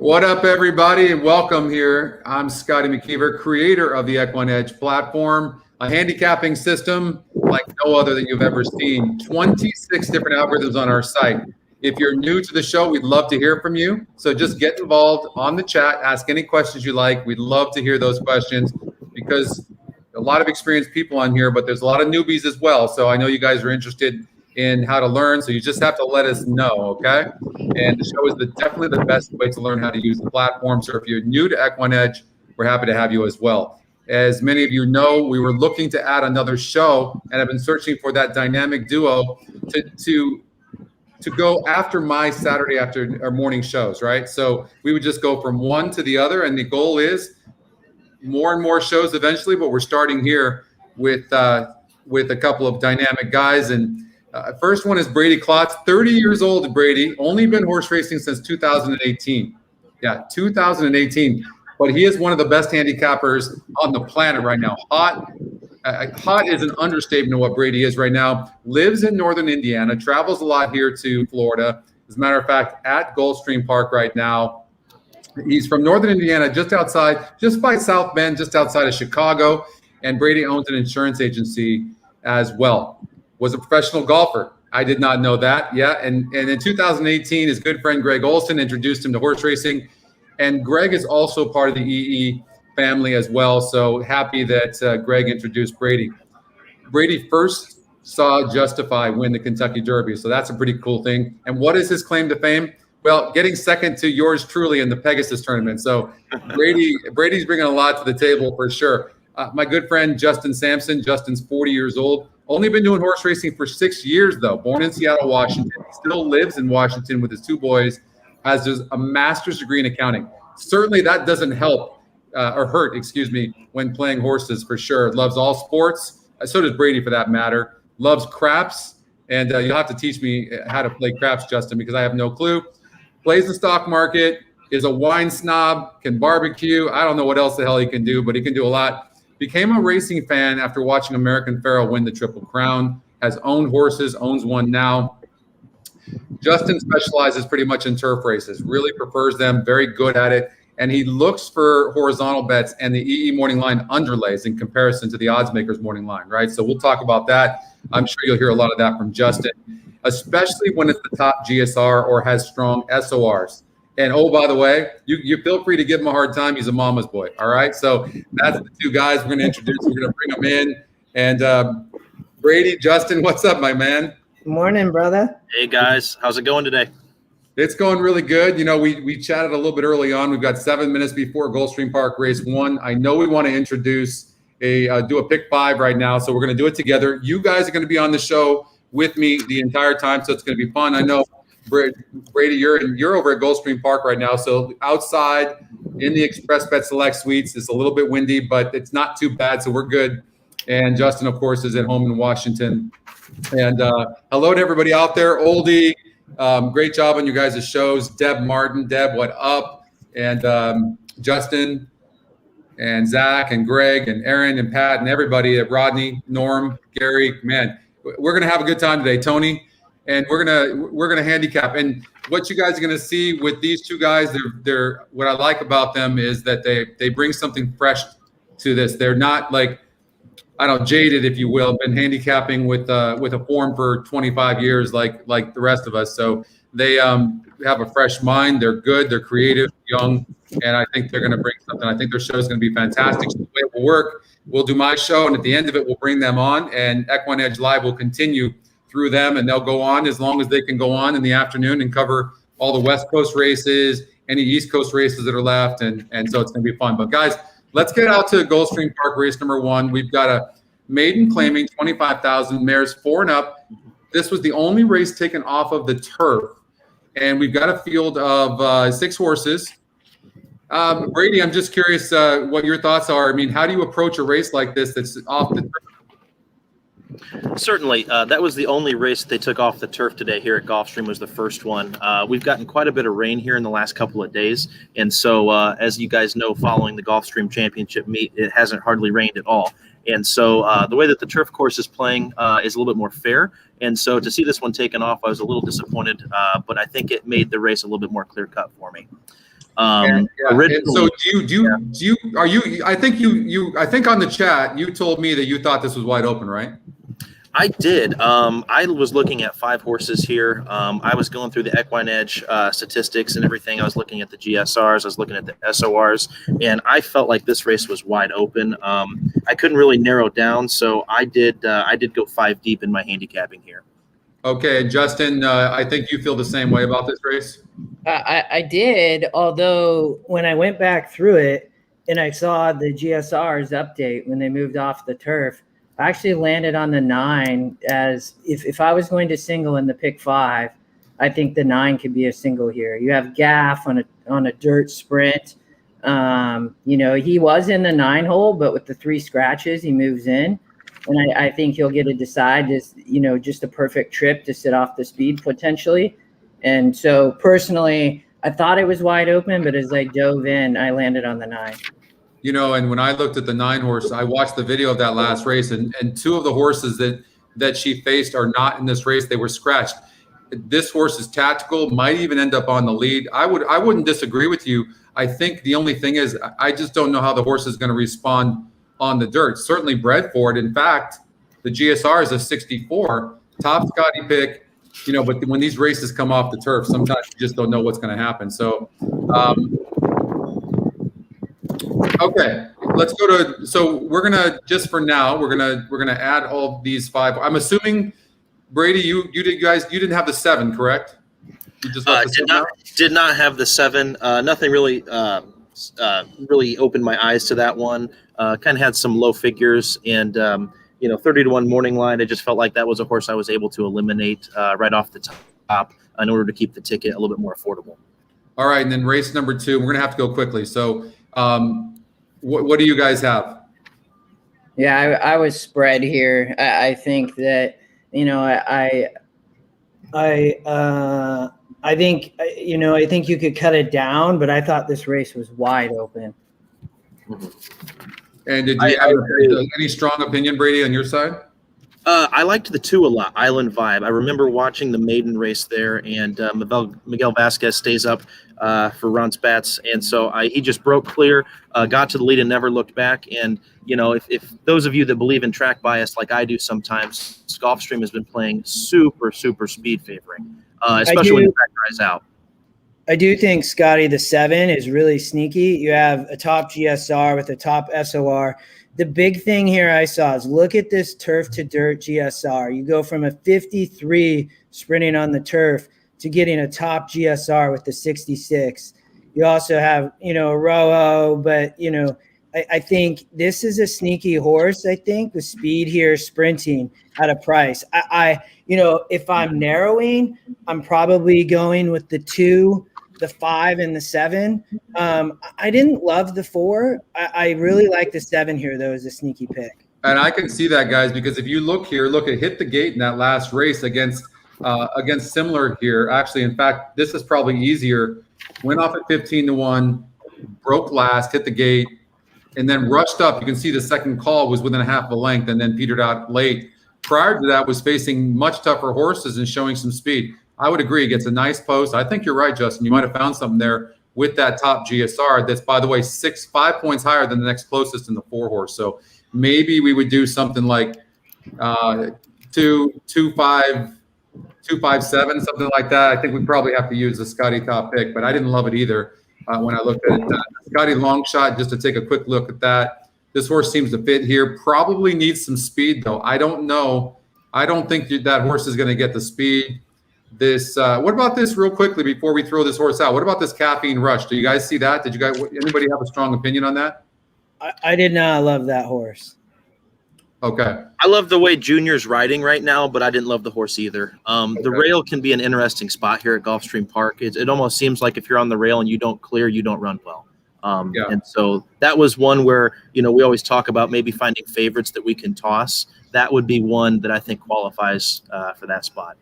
What up, everybody, and welcome here. I'm Scotty McKeever, creator of the EquinEdge platform, a handicapping system like no other that you've ever seen. 26 different algorithms on our site. If you're new to the show, we'd love to hear from you. So just get involved on the chat, ask any questions you like. We'd love to hear those questions because a lot of experienced people on here, but there's a lot of newbies as well. So I know you guys are interested in how to learn, so you just have to let us know, okay? And the show is definitely the best way to learn how to use the platform. So if you're new to EquinEdge, we're happy to have you as well. As many of you know, we were looking to add another show, and I've been searching for that dynamic duo to go after my Saturday after our morning shows, right? So we would just go from one to the other, and the goal is more and more shows eventually, but we're starting here with a couple of dynamic guys. And first one is Brady Klotz, 30 years old. Brady, only been horse racing since 2018. Yeah, 2018. But he is one of the best handicappers on the planet right now. Hot is an understatement of what Brady is right now. Lives in northern Indiana, travels a lot here to Florida. As a matter of fact, at Gulfstream Park right now. He's from northern Indiana, just by South Bend, just outside of Chicago. And Brady owns an insurance agency as well. Was a professional golfer. I did not know that. Yeah, and in 2018, his good friend Greg Olson introduced him to horse racing. And Greg is also part of the EE family as well. So happy that Greg introduced Brady. Brady first saw Justify win the Kentucky Derby. So that's a pretty cool thing. And what is his claim to fame? Well, getting second to yours truly in the Pegasus tournament. So Brady's bringing a lot to the table for sure. My good friend Justin Sampson. Justin's 40 years old. Only been doing horse racing for 6 years, though. Born in Seattle, Washington. He still lives in Washington with his two boys. Has a master's degree in accounting. Certainly that doesn't help or hurt, when playing horses for sure. Loves all sports. So does Brady for that matter. Loves craps. And you'll have to teach me how to play craps, Justin, because I have no clue. Plays the stock market. Is a wine snob. Can barbecue. I don't know what else the hell he can do, but he can do a lot. Became a racing fan after watching American Pharoah win the Triple Crown. Has owned horses, owns one now. Justin specializes pretty much in turf races, really prefers them, very good at it. And he looks for horizontal bets and the EE morning line underlays in comparison to the odds makers morning line, right? So we'll talk about that. I'm sure you'll hear a lot of that from Justin, especially when it's the top GSR or has strong SORs. And oh, by the way, you feel free to give him a hard time. He's a mama's boy. All right. So that's the two guys we're going to introduce. We're going to bring them in. And Brady, Justin, what's up, my man? Good morning, brother. Hey, guys. How's it going today? It's going really good. You know, we chatted a little bit early on. We've got 7 minutes before Gulfstream Park race 1. I know we want to introduce do a pick 5 right now. So we're going to do it together. You guys are going to be on the show with me the entire time. So it's going to be fun. I know. Brady, you're over at Gulfstream Park right now. So outside in the Xpressbet Select Suites, it's a little bit windy, but it's not too bad. So we're good. And Justin, of course, is at home in Washington. And hello to everybody out there. Oldie, great job on you guys' shows. Deb Martin, Deb, what up? And Justin and Zach and Greg and Aaron and Pat and everybody at Rodney, Norm, Gary, man, we're gonna have a good time today, Tony. And we're gonna handicap. And what you guys are gonna see with these two guys, they're what I like about them is that they bring something fresh to this. They're not like, I don't know, jaded, if you will. Been handicapping with a form for 25 years, like the rest of us. So they have a fresh mind. They're good. They're creative, young, and I think they're gonna bring something. I think their show is gonna be fantastic. So the way it will work, we'll do my show, and at the end of it, we'll bring them on, and EquinEdge Live will continue through them, and they'll go on as long as they can go on in the afternoon and cover all the West Coast races, any East Coast races that are left, and so it's going to be fun. But guys, let's get out to Gulfstream Park race number 1. We've got a maiden claiming 25,000 mares 4 and up. This was the only race taken off of the turf, and we've got a field of 6 horses. Brady, I'm just curious what your thoughts are. I mean, how do you approach a race like this that's off the turf? Certainly. That was the only race they took off the turf today here at Gulfstream, was the first one. We've gotten quite a bit of rain here in the last couple of days. And so, as you guys know, following the Gulfstream Championship meet, it hasn't hardly rained at all. And so the way that the turf course is playing is a little bit more fair. And so to see this one taken off, I was a little disappointed, but I think it made the race a little bit more clear-cut for me. And so Originally, I think on the chat, you told me that you thought this was wide open, right? I did. I was looking at 5 horses here. I was going through the EquinEdge statistics and everything. I was looking at the GSRs. I was looking at the SORs, and I felt like this race was wide open. I couldn't really narrow down, so I did go 5 deep in my handicapping here. Okay, Justin, I think you feel the same way about this race. I did, although when I went back through it and I saw the GSRs update when they moved off the turf, I actually landed on the 9 as if I was going to single in the pick 5, I think the 9 could be a single here. You have Gaff on a dirt sprint. He was in the 9 hole, but with the 3 scratches, he moves in. And I think he'll get to decide just a perfect trip to sit off the speed potentially. And so personally, I thought it was wide open, but as I dove in, I landed on the 9. And when I looked at the 9 horse, I watched the video of that last race, and 2 of the horses that she faced are not in this race. They were scratched. This horse is tactical, might even end up on the lead. I wouldn't disagree with you. I think the only thing is I just don't know how the horse is going to respond on the dirt. Certainly bred for it. In fact, the GSR is a 64, top Scotty pick. But when these races come off the turf, sometimes you just don't know what's going to happen. So, okay, let's go to. So we're gonna just for now we're gonna add all these 5. I'm assuming Brady, you didn't have the 7, correct? You just did not have the 7. Nothing really really opened my eyes to that one. Kind of had some low figures and 30-1 morning line. I just felt like that was a horse I was able to eliminate right off the top in order to keep the ticket a little bit more affordable. All right, and then race number 2, we're gonna have to go quickly. So, what do you guys have? Yeah, I was spread here. I think that I think you could cut it down, but I thought this race was wide open. And did you have any strong opinion, Brady, on your side? I liked the 2 a lot, Island Vibe. I remember watching the maiden race there, and Miguel Vasquez stays up for Ron Spatz, and so he just broke clear, got to the lead and never looked back. And if those of you that believe in track bias like I do sometimes, Gulfstream has been playing super speed favoring, especially when the track dries out. I do think, Scotty, the 7 is really sneaky. You have a top GSR with a top SOR. The big thing here I saw is look at this turf to dirt GSR. You go from a 53 sprinting on the turf to getting a top GSR with the 66. You also have, Rojo, but, I think this is a sneaky horse, I think, with speed here, sprinting at a price. If I'm narrowing, I'm probably going with the 2, the 5, and the 7. I didn't love the 4. I really like the 7 here, though, as a sneaky pick. And I can see that, guys, because if you look at hit the gate in that last race against similar here. Actually, in fact, this is probably easier. Went off at 15-1, broke last, hit the gate, and then rushed up. You can see the second call was within a half of a length and then petered out late. Prior to that was facing much tougher horses and showing some speed. I would agree. It gets a nice post. I think you're right, Justin. You might have found something there with that top GSR. That's, by the way, 5 points higher than the next closest in the 4 horse. So maybe we would do something like 2, 2, 5, 2, 5, 7, something like that. I think we probably have to use the Scotty top pick, but I didn't love it either when I looked at it. Scotty long shot, just to take a quick look at that. This horse seems to fit here. Probably needs some speed, though. I don't know. I don't think that horse is going to get the speed. What about this real quickly before we throw this horse out? What about this Caffeine Rush? Do you guys see that? Anybody have a strong opinion on that? I did not love that horse. Okay. I love the way Junior's riding right now, but I didn't love the horse either. The rail can be an interesting spot here at Gulfstream Park. It almost seems like if you're on the rail and you don't clear, you don't run well. And so that was one where, we always talk about maybe finding favorites that we can toss. That would be one that I think qualifies for that spot.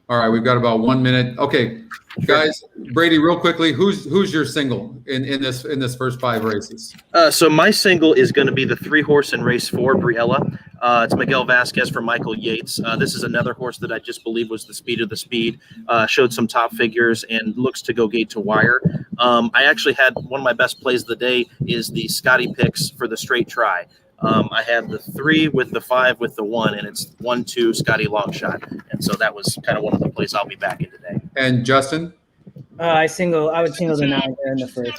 All right, we've got about 1 minute. Okay, guys, Brady, real quickly, who's your single in this first 5 races? So my single is going to be the 3 horse in race 4, Briella. It's Miguel Vasquez for Michael Yates. This is another horse that I just believe was the speed of the speed. Showed some top figures and looks to go gate to wire. I actually had one of my best plays of the day is the Scotty picks for the straight try. I have the 3 with the 5 with the 1, and it's 1-2 Scotty long shot. And so that was kind of one of the plays I'll be back in today. And Justin? I would single the 9 there in the first.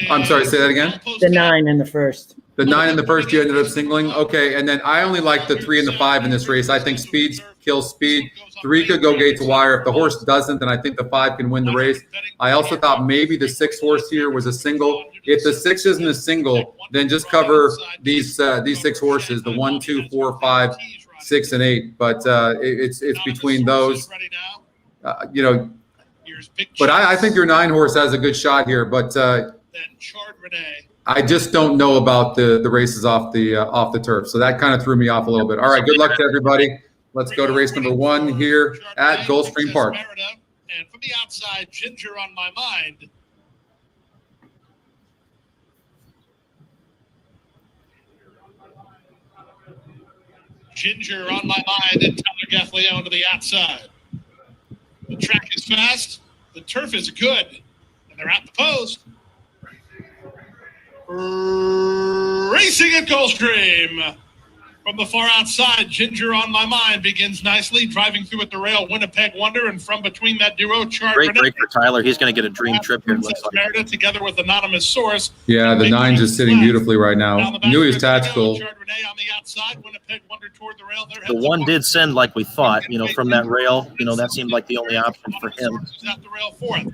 I'm sorry, say that again? The 9 in the first. The 9 in the first, you ended up singling? Okay, and then I only like the 3 and the 5 in this race. I think speed kills speed. 3 could go gate to wire. If the horse doesn't, then I think the 5 can win the race. I also thought maybe the 6 horse here was a single. If the 6 isn't a single, then just cover these 6 horses, the 1, 2, 4, 5, 6, and 8. But it's between those, But I think your 9 horse has a good shot here. But I just don't know about the races off the turf. So that kind of threw me off a little bit. All right, good luck to everybody. Let's go to race number 1 here at Gulfstream Park. And from the outside, Ginger on my mind. Ginger on my mind and Tyler Gaffleone to the outside. The track is fast. The turf is good. And they're at the post. Racing at Gulfstream. From the far outside, Ginger on my mind begins nicely, driving through at the rail, Winnipeg Wonder, and from between that duo, Chart. Great break for Tyler. He's going to get a dream trip here. Looks like. Meredith together with Anonymous Source. Yeah, the 9's just sitting beautifully right now. Knew he was tactical. The 1 did send like we thought, from that rail. That seemed like the only option for him. At the rail 4th.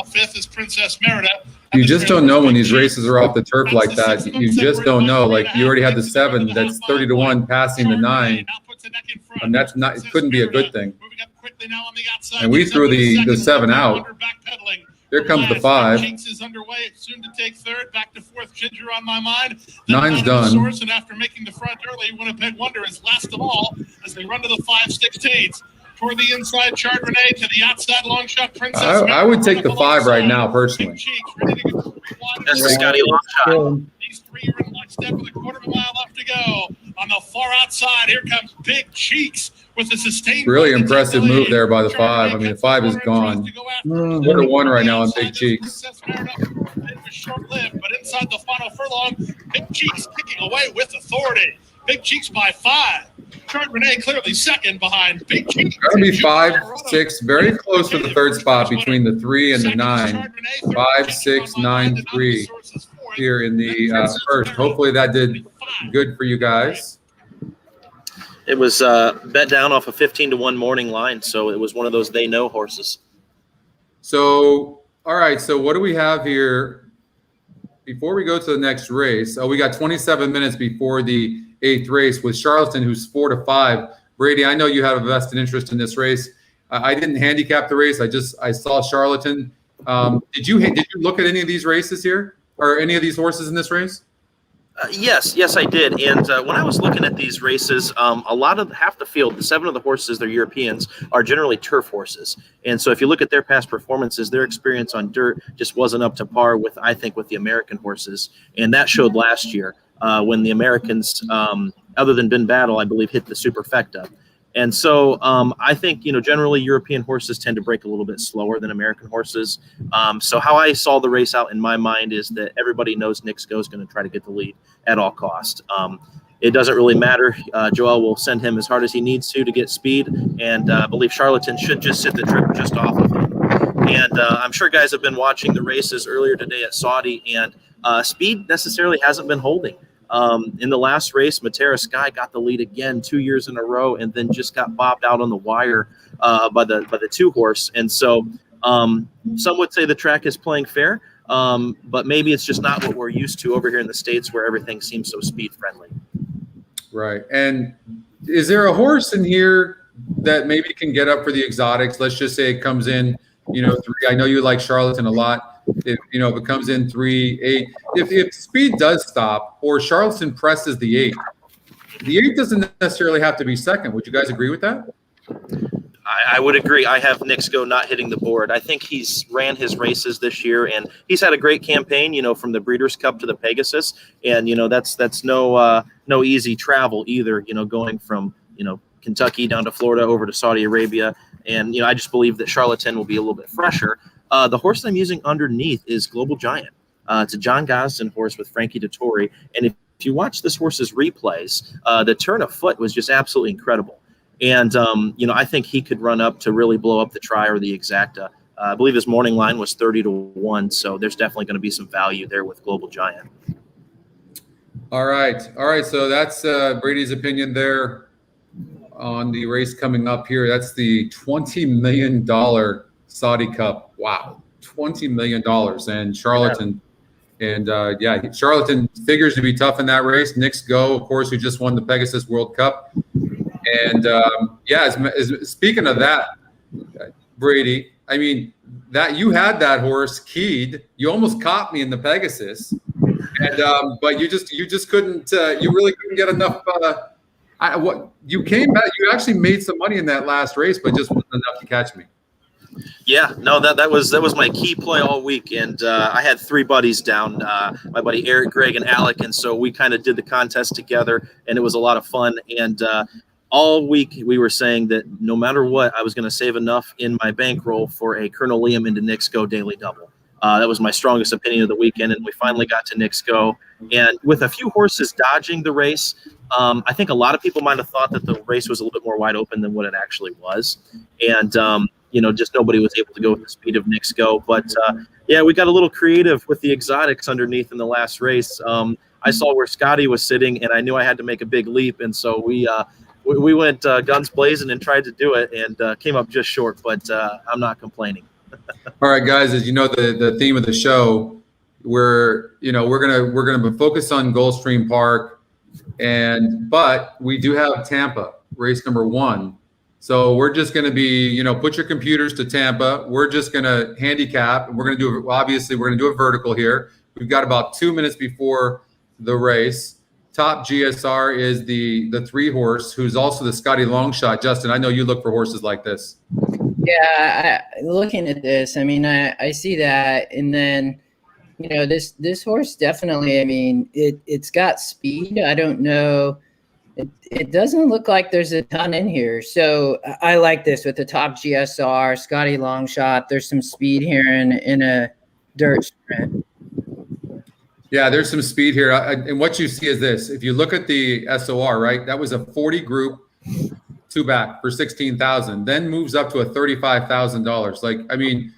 Fifth is Princess Merida. You just don't know when these races are off the turf like that. You just don't know. Like you already had the 7 that's 30-1 passing the 9, and that's not. It couldn't be a good thing. And we threw the 7 out. Here comes the 5. Is underway, soon to take 3rd, back to 4th. Ginger on my mind. 9's done. And after making the front early, Winnipeg Wonder is last of all as they run to the 5/16. Toward the inside, Chardonnay to the outside, long shot, Princess. I would take the 5 right now, personally. That's the Scotty long shot. These 3 are in lockstep with a quarter of a mile left to go. On the far outside, here comes Big Cheeks with a sustained. Really impressive move there by the 5. I mean, the 5 is gone. What a 1 right now on Big Cheeks. It was short-lived, but inside the final furlong, Big Cheeks kicking away with authority. Big Cheeks by 5. Chardonnay clearly second behind Big Cheeks. Got to be 5, 6, very close to the 3rd spot between the 3 and the 9. 5, 6, 9, 3 here in the first. Hopefully that did good for you guys. It was bet down off a 15-1 morning line, so it was one of those they know horses. So, all right. So what do we have here before we go to the next race? Oh, we got 27 minutes before the 8th race with Charlatan, who's 4-5. Brady, I know you have a vested interest in this race. I didn't handicap the race. I saw Charlatan. Did you look at any of these races here or any of these horses in this race? Yes, I did. And when I was looking at these races, half the field, the 7 of the horses, they're Europeans, are generally turf horses. And so if you look at their past performances, their experience on dirt just wasn't up to par with the American horses. And that showed last year when the Americans, other than Ben Battle, I believe, hit the superfecta. And so I think, generally European horses tend to break a little bit slower than American horses. So how I saw the race out in my mind is that everybody knows Nixco is going to try to get the lead at all cost. It doesn't really matter. Joel will send him as hard as he needs to get speed. And I believe Charlatan should just sit the trip just off of him. And I'm sure guys have been watching the races earlier today at Saudi, and speed necessarily hasn't been holding. In the last race, Matera Sky got the lead again 2 years in a row, and then just got bobbed out on the wire by the 2 horse. And so some would say the track is playing fair, but maybe it's just not what we're used to over here in the States, where everything seems so speed friendly. Right. And is there a horse in here that maybe can get up for the exotics? Let's just say it comes in, 3. I know you like Charlatan a lot. If it comes in 3, 8, if speed does stop or Charlatan presses the 8 doesn't necessarily have to be second. Would you guys agree with that? I would agree. I have Nixco not hitting the board. I think he's ran his races this year, and he's had a great campaign, from the Breeders' Cup to the Pegasus. And, that's no easy travel either, going from, Kentucky down to Florida over to Saudi Arabia. And, I just believe that Charlatan will be a little bit fresher. The horse I'm using underneath is Global Giant. It's a John Gosden horse with Frankie Dettori. And if you watch this horse's replays, the turn of foot was just absolutely incredible. And, I think he could run up to really blow up the try or the exacta. I believe his morning line was 30-1. So there's definitely going to be some value there with Global Giant. All right. So that's Brady's opinion there on the race coming up here. That's the $20 million Saudi Cup. Wow. $20 million. And Charlatan. And Charlatan figures to be tough in that race. Knicks Go, of course, who just won the Pegasus World Cup. And speaking of that, Brady, I mean, that you had that horse keyed. You almost caught me in the Pegasus, and but you just couldn't. You really couldn't get enough. You came back. You actually made some money in that last race, but just wasn't enough to catch me. Yeah, no, that was my key play all week, and I had 3 buddies down, my buddy Eric, Greg, and Alec, and so we kind of did the contest together, and it was a lot of fun. And all week we were saying that no matter what, I was going to save enough in my bankroll for a Colonel Liam into Knicks Go daily double. That was my strongest opinion of the weekend, and we finally got to Knicks Go. And with a few horses dodging the race, I think a lot of people might have thought that the race was a little bit more wide open than what it actually was. And just nobody was able to go with the speed of Knicks Go. But, we got a little creative with the exotics underneath in the last race. I saw where Scotty was sitting, and I knew I had to make a big leap. And so we went guns blazing and tried to do it, and came up just short. But I'm not complaining. All right, guys, as you know, the theme of the show, we're gonna focus on Gulfstream Park, but we do have Tampa race number 1. So we're just going to be, put your computers to Tampa. We're just going to handicap, and we're going to do a vertical here. We've got about 2 minutes before the race. Top GSR is the 3 horse, who's also the Scotty Longshot. Justin, I know you look for horses like this. Yeah, looking at this, I mean, I see that, and then, this horse definitely, I mean, it's got speed. I don't know. It doesn't look like there's a ton in here. So I like this with the top GSR, Scotty Longshot. There's some speed here in a dirt sprint. Yeah, there's some speed here. And what you see is this. If you look at the SOR, right, that was a 40 group 2 back for $16,000, then moves up to a $35,000. Like, I mean,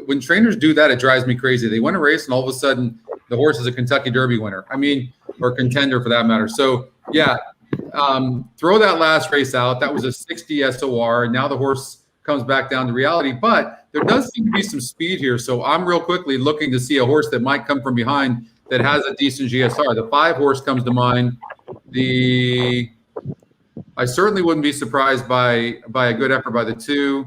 when trainers do that, it drives me crazy. They win a race and all of a sudden the horse is a Kentucky Derby winner. I mean, or contender for that matter. So yeah, throw that last race out. That was a 60 SOR, and now the horse comes back down to reality. But there does seem to be some speed here. So I'm real quickly looking to see a horse that might come from behind that has a decent GSR. The 5 horse comes to mind. I certainly wouldn't be surprised by a good effort by the 2.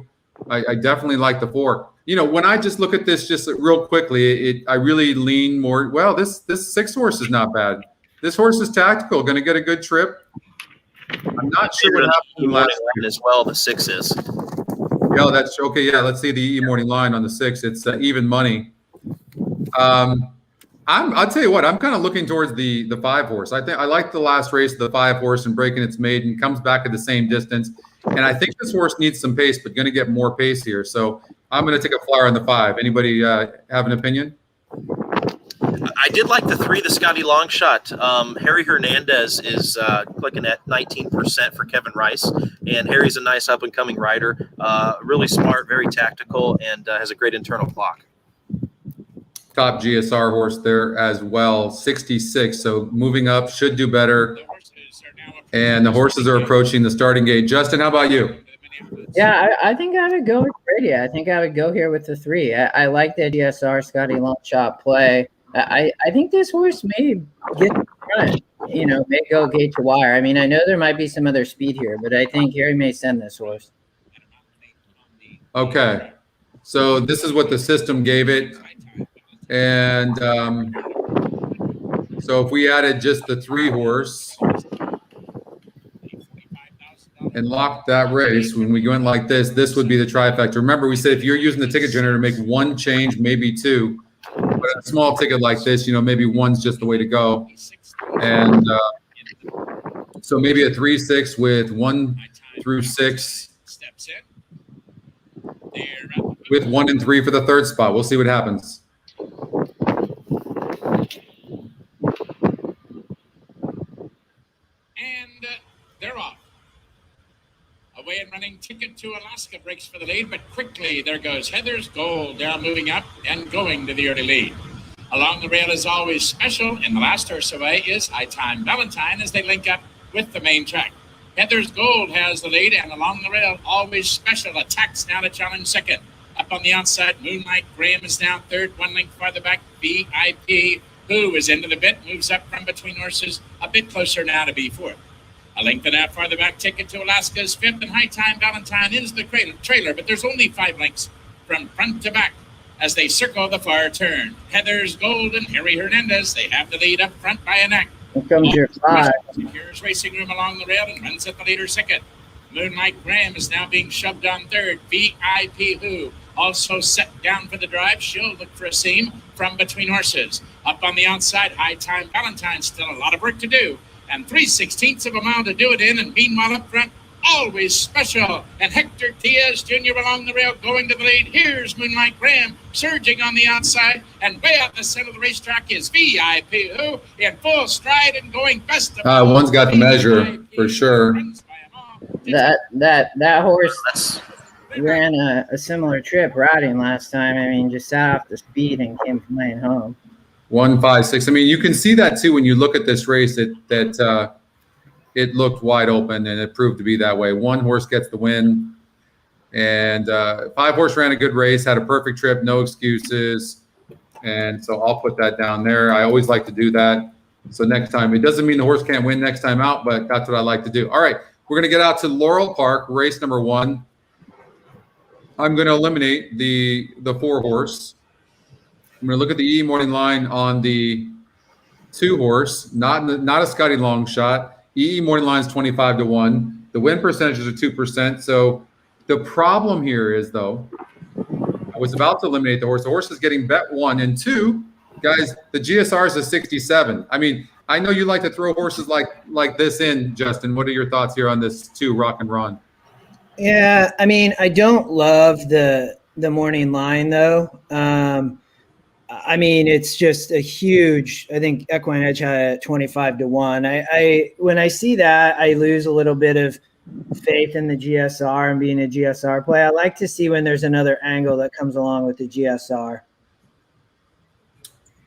I definitely like the 4. When I just look at this just real quickly, I really lean more. Well, this 6 horse is not bad. This horse is tactical, going to get a good trip. I'm not sure what happened last line as well. The 6 is. Yeah, that's okay. Yeah, let's see the E morning line on the 6. It's even money. I'll tell you what. I'm kind of looking towards the 5 horse. I think I like the last race of the 5 horse and breaking its maiden, comes back at the same distance, and I think this horse needs some pace, but going to get more pace here. So I'm going to take a flyer on the 5. Anybody have an opinion? I did like the 3, the Scotty Longshot. Harry Hernandez is clicking at 19% for Kevin Rice, and Harry's a nice up-and-coming rider. Really smart, very tactical, and has a great internal clock. Top GSR horse there as well, 66. So moving up, should do better. And the horses are approaching the starting gate. Justin, how about you? Yeah, I think I would go with Brady. I think I would go here with the 3. I like the GSR Scotty Longshot play. I think this horse may get in front, may go gate to wire. I mean, I know there might be some other speed here, but I think Harry may send this horse. Okay. So this is what the system gave it. And so if we added just the 3 horse and locked that race, when we went like this would be the trifecta. Remember, we said if you're using the ticket generator, make 1 change, maybe 2. But a small ticket like this, maybe 1's just the way to go. And so maybe a 3-6 with 1 through 6. with 1 and 3 for the third spot. We'll see what happens. And they're off. Away and running Ticket to Alaska breaks for the lead, but quickly there goes Heather's Gold, now moving up and going to the early lead. Along the rail is Always Special, and the last horse away is High Time Valentine as they link up with the main track. Heather's Gold has the lead, and along the rail, Always Special attacks now to challenge second. Up on the outside, Moonlight Graham is now third, 1 length farther back. VIP, who is into the bit, moves up from between horses, a bit closer now to be fourth. A length and a half farther back, Ticket to Alaska is fifth, and High Time Valentine is the trailer, but there's only 5 lengths from front to back as they circle the far turn. Heather's Gold and Harry Hernandez, they have the lead up front by a neck. Here comes your 5. Secures racing room along the rail and runs at the leader second. Moonlight Graham is now being shoved on third. VIP Who also set down for the drive. She'll look for a seam from between horses. Up on the outside, High Time Valentine, still a lot of work to do. And 3/16 of a mile to do it in. And meanwhile up front, Always Special. And Hector Diaz Jr. along the rail going to the lead. Here's Moonlight Graham surging on the outside. And way out the center of the racetrack is VIP Who in full stride and going best of all. One's got the measure for sure. That horse ran a similar trip riding last time. I mean, just sat off the speed and came flying home. 1, 5, 6. I mean, you can see that too when you look at this race. That it looked wide open, and it proved to be that way. 1 horse gets the win, and 5 horse ran a good race, had a perfect trip, no excuses, and so I'll put that down there. I always like to do that. So next time, it doesn't mean the horse can't win next time out, but that's what I like to do. All right, we're going to get out to Laurel Park, race number 1. I'm going to eliminate the 4 horse. I'm going to look at the E morning line on the 2 horse, not a Scotty long shot. EE morning line is 25-1. The win percentages are 2%. So the problem here is, though, I was about to eliminate the horse. The horse is getting bet 1 and 2. Guys, the GSR is a 67. I mean, I know you like to throw horses like this in, Justin. What are your thoughts here on this 2 Rock and Ron? Yeah, I mean, I don't love the morning line, though. I mean, it's just a huge. I think EquinEdge had it 25-1. I when I see that, I lose a little bit of faith in the GSR and being a GSR play. I like to see when there's another angle that comes along with the GSR.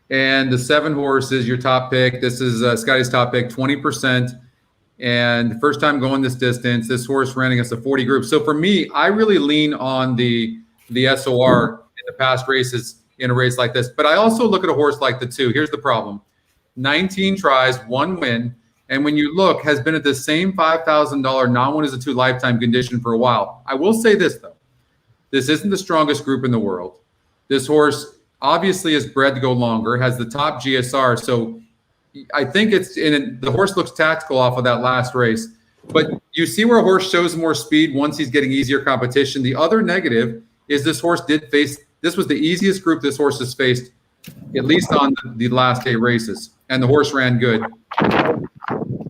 And the 7 horse is your top pick. This is Scotty's top pick, 20%. And first time going this distance, this horse ran against a 40 group. So for me, I really lean on the SOR in the past races in a race like this. But I also look at a horse like the 2. Here's the problem. 19 tries, 1 win. And when you look, has been at the same $5,000 non-win as a 2 lifetime condition for a while. I will say this, though. This isn't the strongest group in the world. This horse obviously is bred to go longer, has the top GSR. So I think the horse looks tactical off of that last race. But you see where a horse shows more speed once he's getting easier competition. The other negative is this horse did face – this was the easiest group this horse has faced, at least on the last 8 races, and the horse ran good.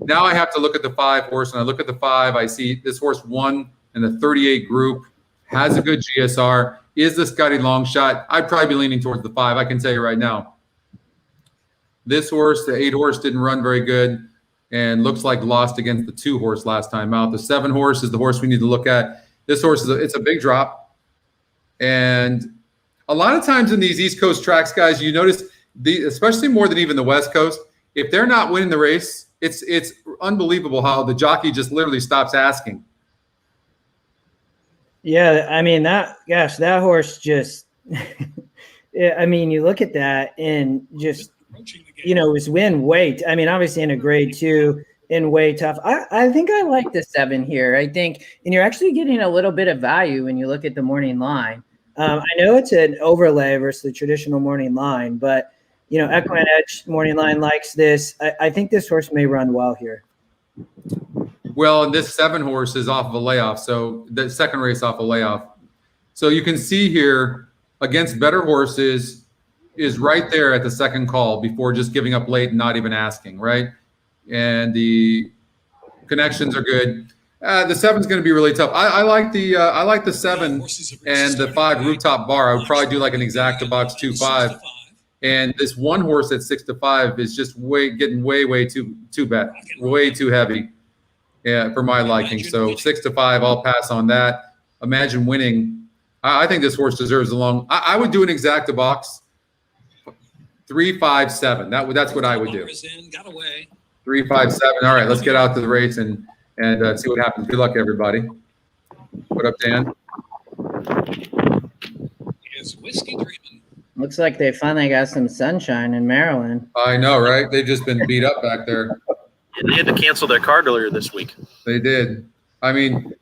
Now I have to look at the 5 horse, and I look at the 5. I see this horse won in the 38 group, has a good GSR. Is the Scotty long shot? I'd probably be leaning towards the 5. I can tell you right now. This horse, the 8 horse, didn't run very good and looks like lost against the 2 horse last time out. The 7 horse is the horse we need to look at. This horse it's a big drop, and a lot of times in these East Coast tracks, guys, you notice, especially more than even the West Coast, if they're not winning the race, it's unbelievable how the jockey just literally stops asking. Yeah, I mean, that horse just I mean, you look at that and just, his win weight. I mean, obviously in a grade 2 in way tough. I think I like the 7 here. I think, and you're actually getting a little bit of value when you look at the morning line. I know it's an overlay versus the traditional morning line, but, EquinEdge morning line likes this. I think this horse may run well here. Well, this 7 horse is off of a layoff, so the second race off a layoff. So you can see here, against better horses, is right there at the second call before just giving up late and not even asking, right? And the connections are good. The 7's going to be really tough. I like the 7 and the 5 rooftop bar. I would probably do like an exacta box 2-5. And this one horse at 6-5 is just getting way too bad, way too heavy, for my liking. So 6-5, I'll pass on that. Imagine Winning. I think this horse deserves a long. I would do an exacta box 3-5-7. That's what I would do. 3-5-7. All right, let's get out to the race and see what happens. Good luck, everybody. What up, Dan? Is Whiskey Dreamin'. Looks like they finally got some sunshine in Maryland. I know, right? They've just been beat up back there. They had to cancel their card earlier this week. They did. I mean,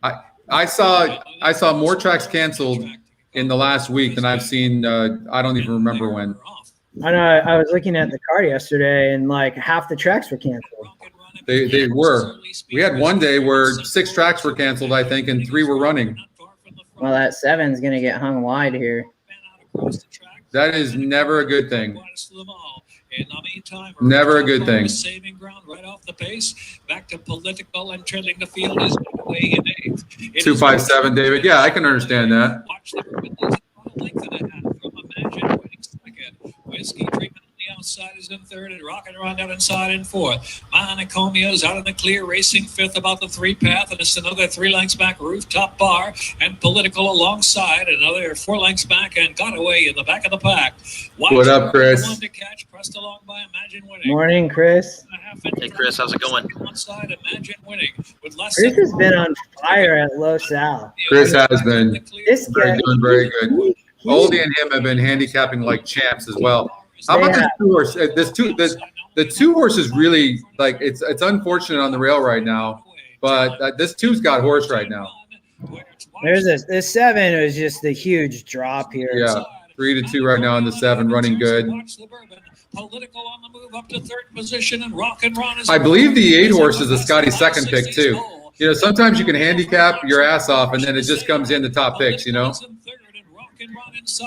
I saw more tracks canceled in the last week than I've seen. I don't even remember when. I know. I was looking at the card yesterday, and like half the tracks were canceled. They were. We had one day where 6 tracks were canceled, I think, and 3 were running. Well, that 7's going to get hung wide here. That is never a good thing. Never a good thing. Saving ground right off the pace. Back to Political and trailing the field is way in 8th. 2-5-7, David. Yeah, I can understand that. Watch the length and a half from Imagine Winning second. Whiskey Dreamin' on the outside is in 3rd and rocking around down inside in 4th. Monacomia's out in the clear, racing 5th about the 3 path, and it's another 3 lengths back rooftop bar and Political alongside, another 4 lengths back and got away in the back of the pack. What up, Chris? One to catch, pressed along by Imagine Winning. Morning, Chris. Hey, Chris, how's it going? Outside, Imagine Winning with less Chris has been on fire at Los Al. Chris has been. This guy, Doing very good. Oldie and him have been handicapping like champs as well. How about this 2 horse? The 2 horses really, like, it's unfortunate on the rail right now, but this 2's got horse right now. This 7 was just the huge drop here. Yeah, 3-2 right now on the 7, running good. Political on the move up to 3rd position and Rock and Ron is. I believe the 8 horse is a Scotty second pick too. You know, sometimes you can handicap your ass off and then it just comes in the top picks, you know?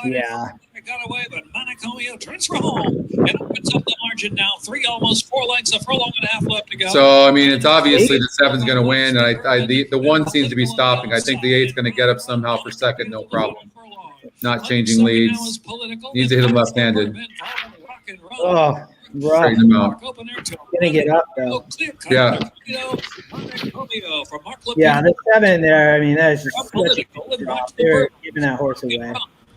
Yeah. Got away, but Monacolia turns for home and opens up the margin now. 3, almost 4 lengths, a furlong and a half left to go. So, I mean, it's obviously the 7's going to win, and the 1 seems to be stopping. I think the 8's going to get up somehow for second, no problem. Not changing leads. Needs to hit him left-handed. Oh, rough. Straighten him out. Gonna get up though. Yeah. Yeah, the 7 there. I mean, that is just such a good drop. They're giving that horse away.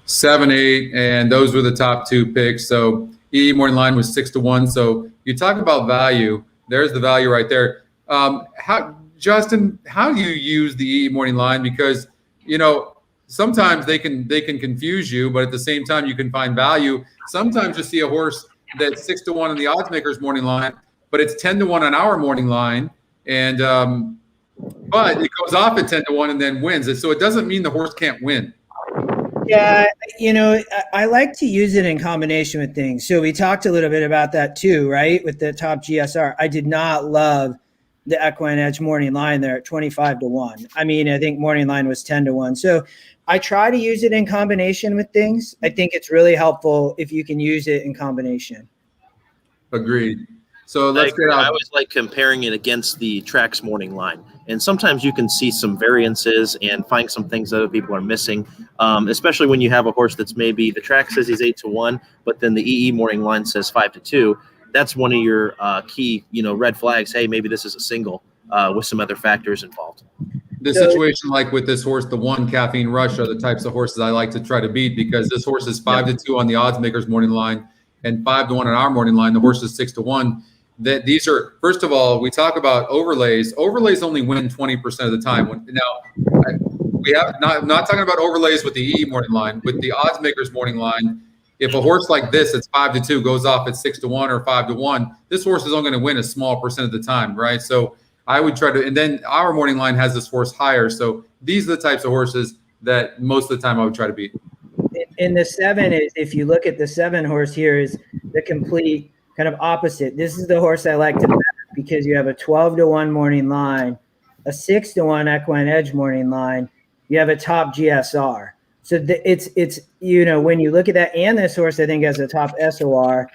7, 8, and those were the top 2 picks. So Morning Line was 6-1. So you talk about value. There's the value right there. Justin, how do you use the Morning Line? Because, you know, sometimes they can confuse you, but at the same time you can find value. Sometimes you see a horse that's 6-1 in the odds makers morning line, but it's 10-1 on our morning line, and but it goes off at 10-1 and then wins it. So it doesn't mean the horse can't win. Yeah, you know, I like to use it in combination with things. So we talked a little bit about that too, right? With the top GSR. I did not love the EquinEdge morning line there at 25-1. I mean, I think morning line was 10-1. So I try to use it in combination with things. I think it's really helpful if you can use it in combination. Agreed. So let's get out. I always like comparing it against the tracks morning line. And sometimes you can see some variances and find some things that other people are missing, especially when you have a horse that's maybe the track says he's 8-1, but then the EE morning line says 5-2. That's one of your key, red flags. Hey, maybe this is a single with some other factors involved. The situation like with this horse, the 1 Caffeine Rush, are the types of horses I like to try to beat, because this horse is 5-2 on the odds makers morning line and 5-1 on our morning line. The horse is 6-1. That these are, first of all, we talk about overlays. Overlays only win 20% of the time. I'm not talking about overlays with the EE morning line. With the odds makers morning line, if a horse like this that's 5-2 goes off at 6-1 or 5-1, this horse is only going to win a small percent of the time, right? So I would try to, and then our morning line has this horse higher. So these are the types of horses that most of the time I would try to beat. And the 7 is, if you look at the 7 horse here, is the complete kind of opposite. This is the horse I like to bet because you have a 12-1 morning line, a 6-1 EquinEdge morning line. You have a top GSR. So it's when you look at that, and this horse I think has a top SOR,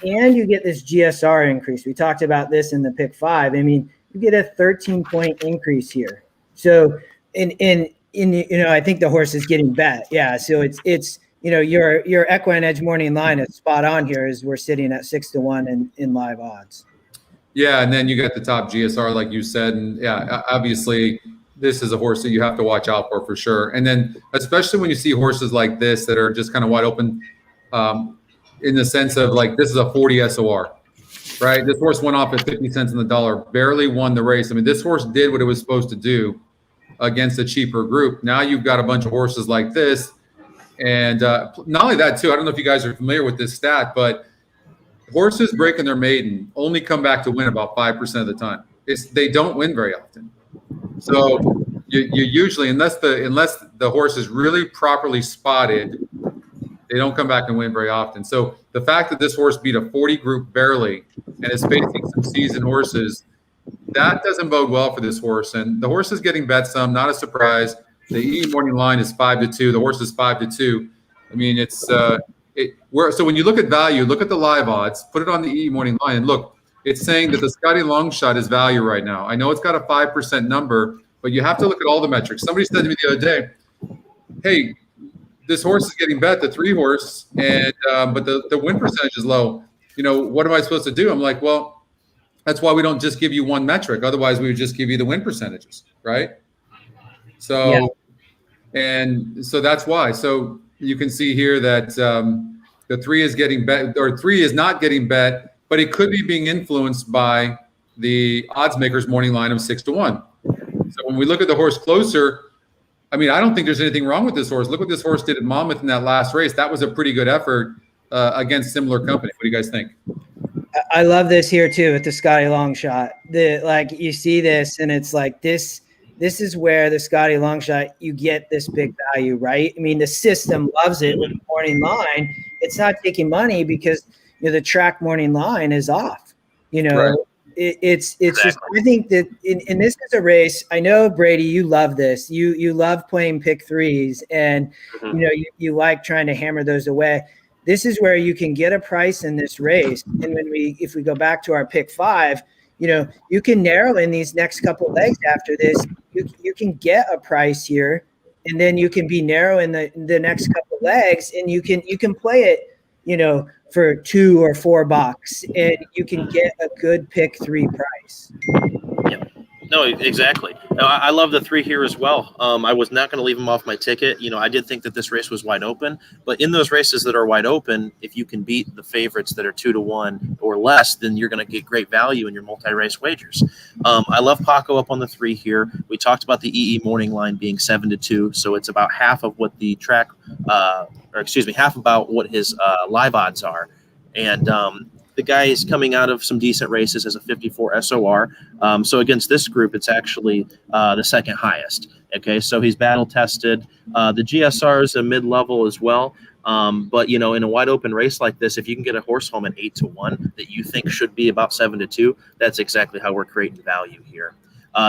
and you get this GSR increase. We talked about this in the pick 5. I mean, you get a 13-point increase here. So I think the horse is getting bet. Yeah. So it's your EquinEdge morning line is spot on here as we're sitting at 6-1 in live odds. Yeah, and then you got the top GSR, like you said, and yeah, obviously this is a horse that you have to watch out for sure. And then especially when you see horses like this that are just kind of wide open, in the sense of like this is a 40 SOR, right? This horse went off at 50 cents on the dollar, barely won the race. I mean, this horse did what it was supposed to do against a cheaper group. Now you've got a bunch of horses like this, and not only that too. I don't know if you guys are familiar with this stat, but horses breaking their maiden only come back to win about 5% of the time. They don't win very often. So you usually, unless the horse is really properly spotted, they don't come back and win very often. So the fact that this horse beat a 40 group barely and is facing some seasoned horses, that doesn't bode well for this horse. And the horse is getting bet some, not a surprise. The EE morning line is 5-2. The horse is 5-2. I mean, so when you look at value, look at the live odds, put it on the EE morning line, and look, it's saying that the Scotty long shot is value right now. I know it's got a 5% number, but you have to look at all the metrics. Somebody said to me the other day, hey, this horse is getting bet, the 3 horse, and but the win percentage is low. What am I supposed to do? I'm like, well, that's why we don't just give you one metric. Otherwise, we would just give you the win percentages, right? So, yeah. And so that's why. So you can see here that the 3 is getting bet, or 3 is not getting bet, but it could be being influenced by the odds makers morning line of 6-1. So when we look at the horse closer, I mean, I don't think there's anything wrong with this horse. Look what this horse did at Monmouth in that last race. That was a pretty good effort against similar company. What do you guys think? I love this here too with the Scotty long shot. You see this, and it's like this is where the Scotty long shot, you get this big value, right? I mean, the system loves it with the morning line. It's not taking money because the track morning line is off. Right. It's exactly. Just, I think that in this is a race. I know, Brady, you love this. You love playing pick 3s, and you like trying to hammer those away. This is where you can get a price in this race. And if we go back to our pick 5, you can narrow in these next couple legs after this. You can get a price here, and then you can be narrow in the next couple legs, and you can play it, for $2 or $4, and you can get a good pick 3 price. Yeah. No, exactly. No, I love the 3 here as well. I was not going to leave them off my ticket. I did think that this race was wide open, but in those races that are wide open, if you can beat the favorites that are 2-1 or less, then you're going to get great value in your multi-race wagers. I love Paco up on the 3 here. We talked about the EE morning line being 7-2, so it's about half of what the track, half about what his live odds are, and the guy is coming out of some decent races as a 54 SOR. So against this group, it's actually the second highest. Okay, so he's battle tested. The GSR is a mid-level as well. But in a wide open race like this, if you can get a horse home at 8-1 that you think should be about 7-2, that's exactly how we're creating value here.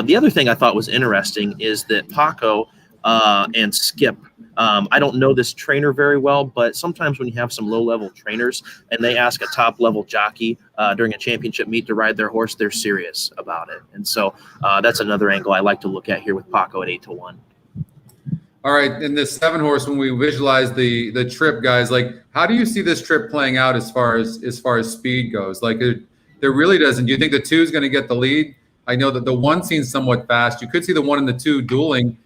The other thing I thought was interesting is that Paco and Skip. I don't know this trainer very well, but sometimes when you have some low-level trainers and they ask a top-level jockey during a championship meet to ride their horse, they're serious about it. And so that's another angle I like to look at here with Paco at 8-1. All right, in this 7 horse, when we visualize the trip, guys, like how do you see this trip playing out as far as speed goes? Like there really doesn't. Do you think the 2 is going to get the lead? I know that the 1 seems somewhat fast. You could see the 1 and the 2 dueling.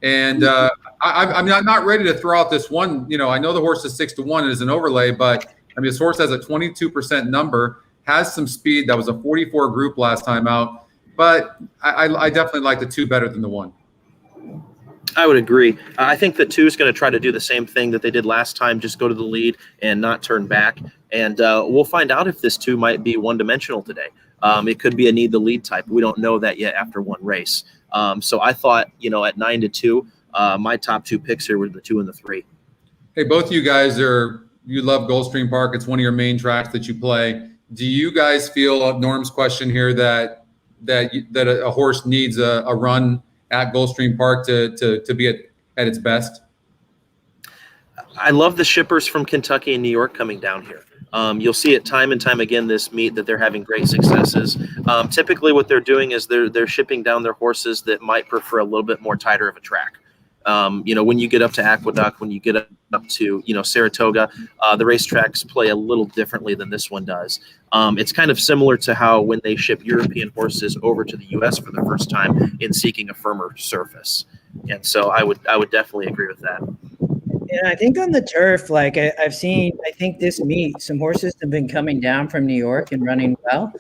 And I'm not ready to throw out this 1. I know the horse is 6-1 as an overlay, but I mean, this horse has a 22% number, has some speed. That was a 44 group last time out, but I definitely like the 2 better than the 1. I would agree. I think the 2 is going to try to do the same thing that they did last time, just go to the lead and not turn back. And we'll find out if this 2 might be one-dimensional today. It could be a need the lead type. We don't know that yet after 1 race. So I thought, at 9-2, my top 2 picks here were the 2 and the 3. Hey, both of you guys you love Gulfstream Park. It's one of your main tracks that you play. Do you guys feel, Norm's question here, that a horse needs a run at Gulfstream Park to be at its best? I love the shippers from Kentucky and New York coming down here. You'll see it time and time again this meet that they're having great successes. Typically what they're doing is they're shipping down their horses that might prefer a little bit more tighter of a track. When you get up to Aqueduct, when you get up to, Saratoga, the racetracks play a little differently than this one does. It's kind of similar to how when they ship European horses over to the U.S. for the first time in seeking a firmer surface. And so I would definitely agree with that. And I think on the turf, like I've seen, I think this meet, some horses have been coming down from New York and running well.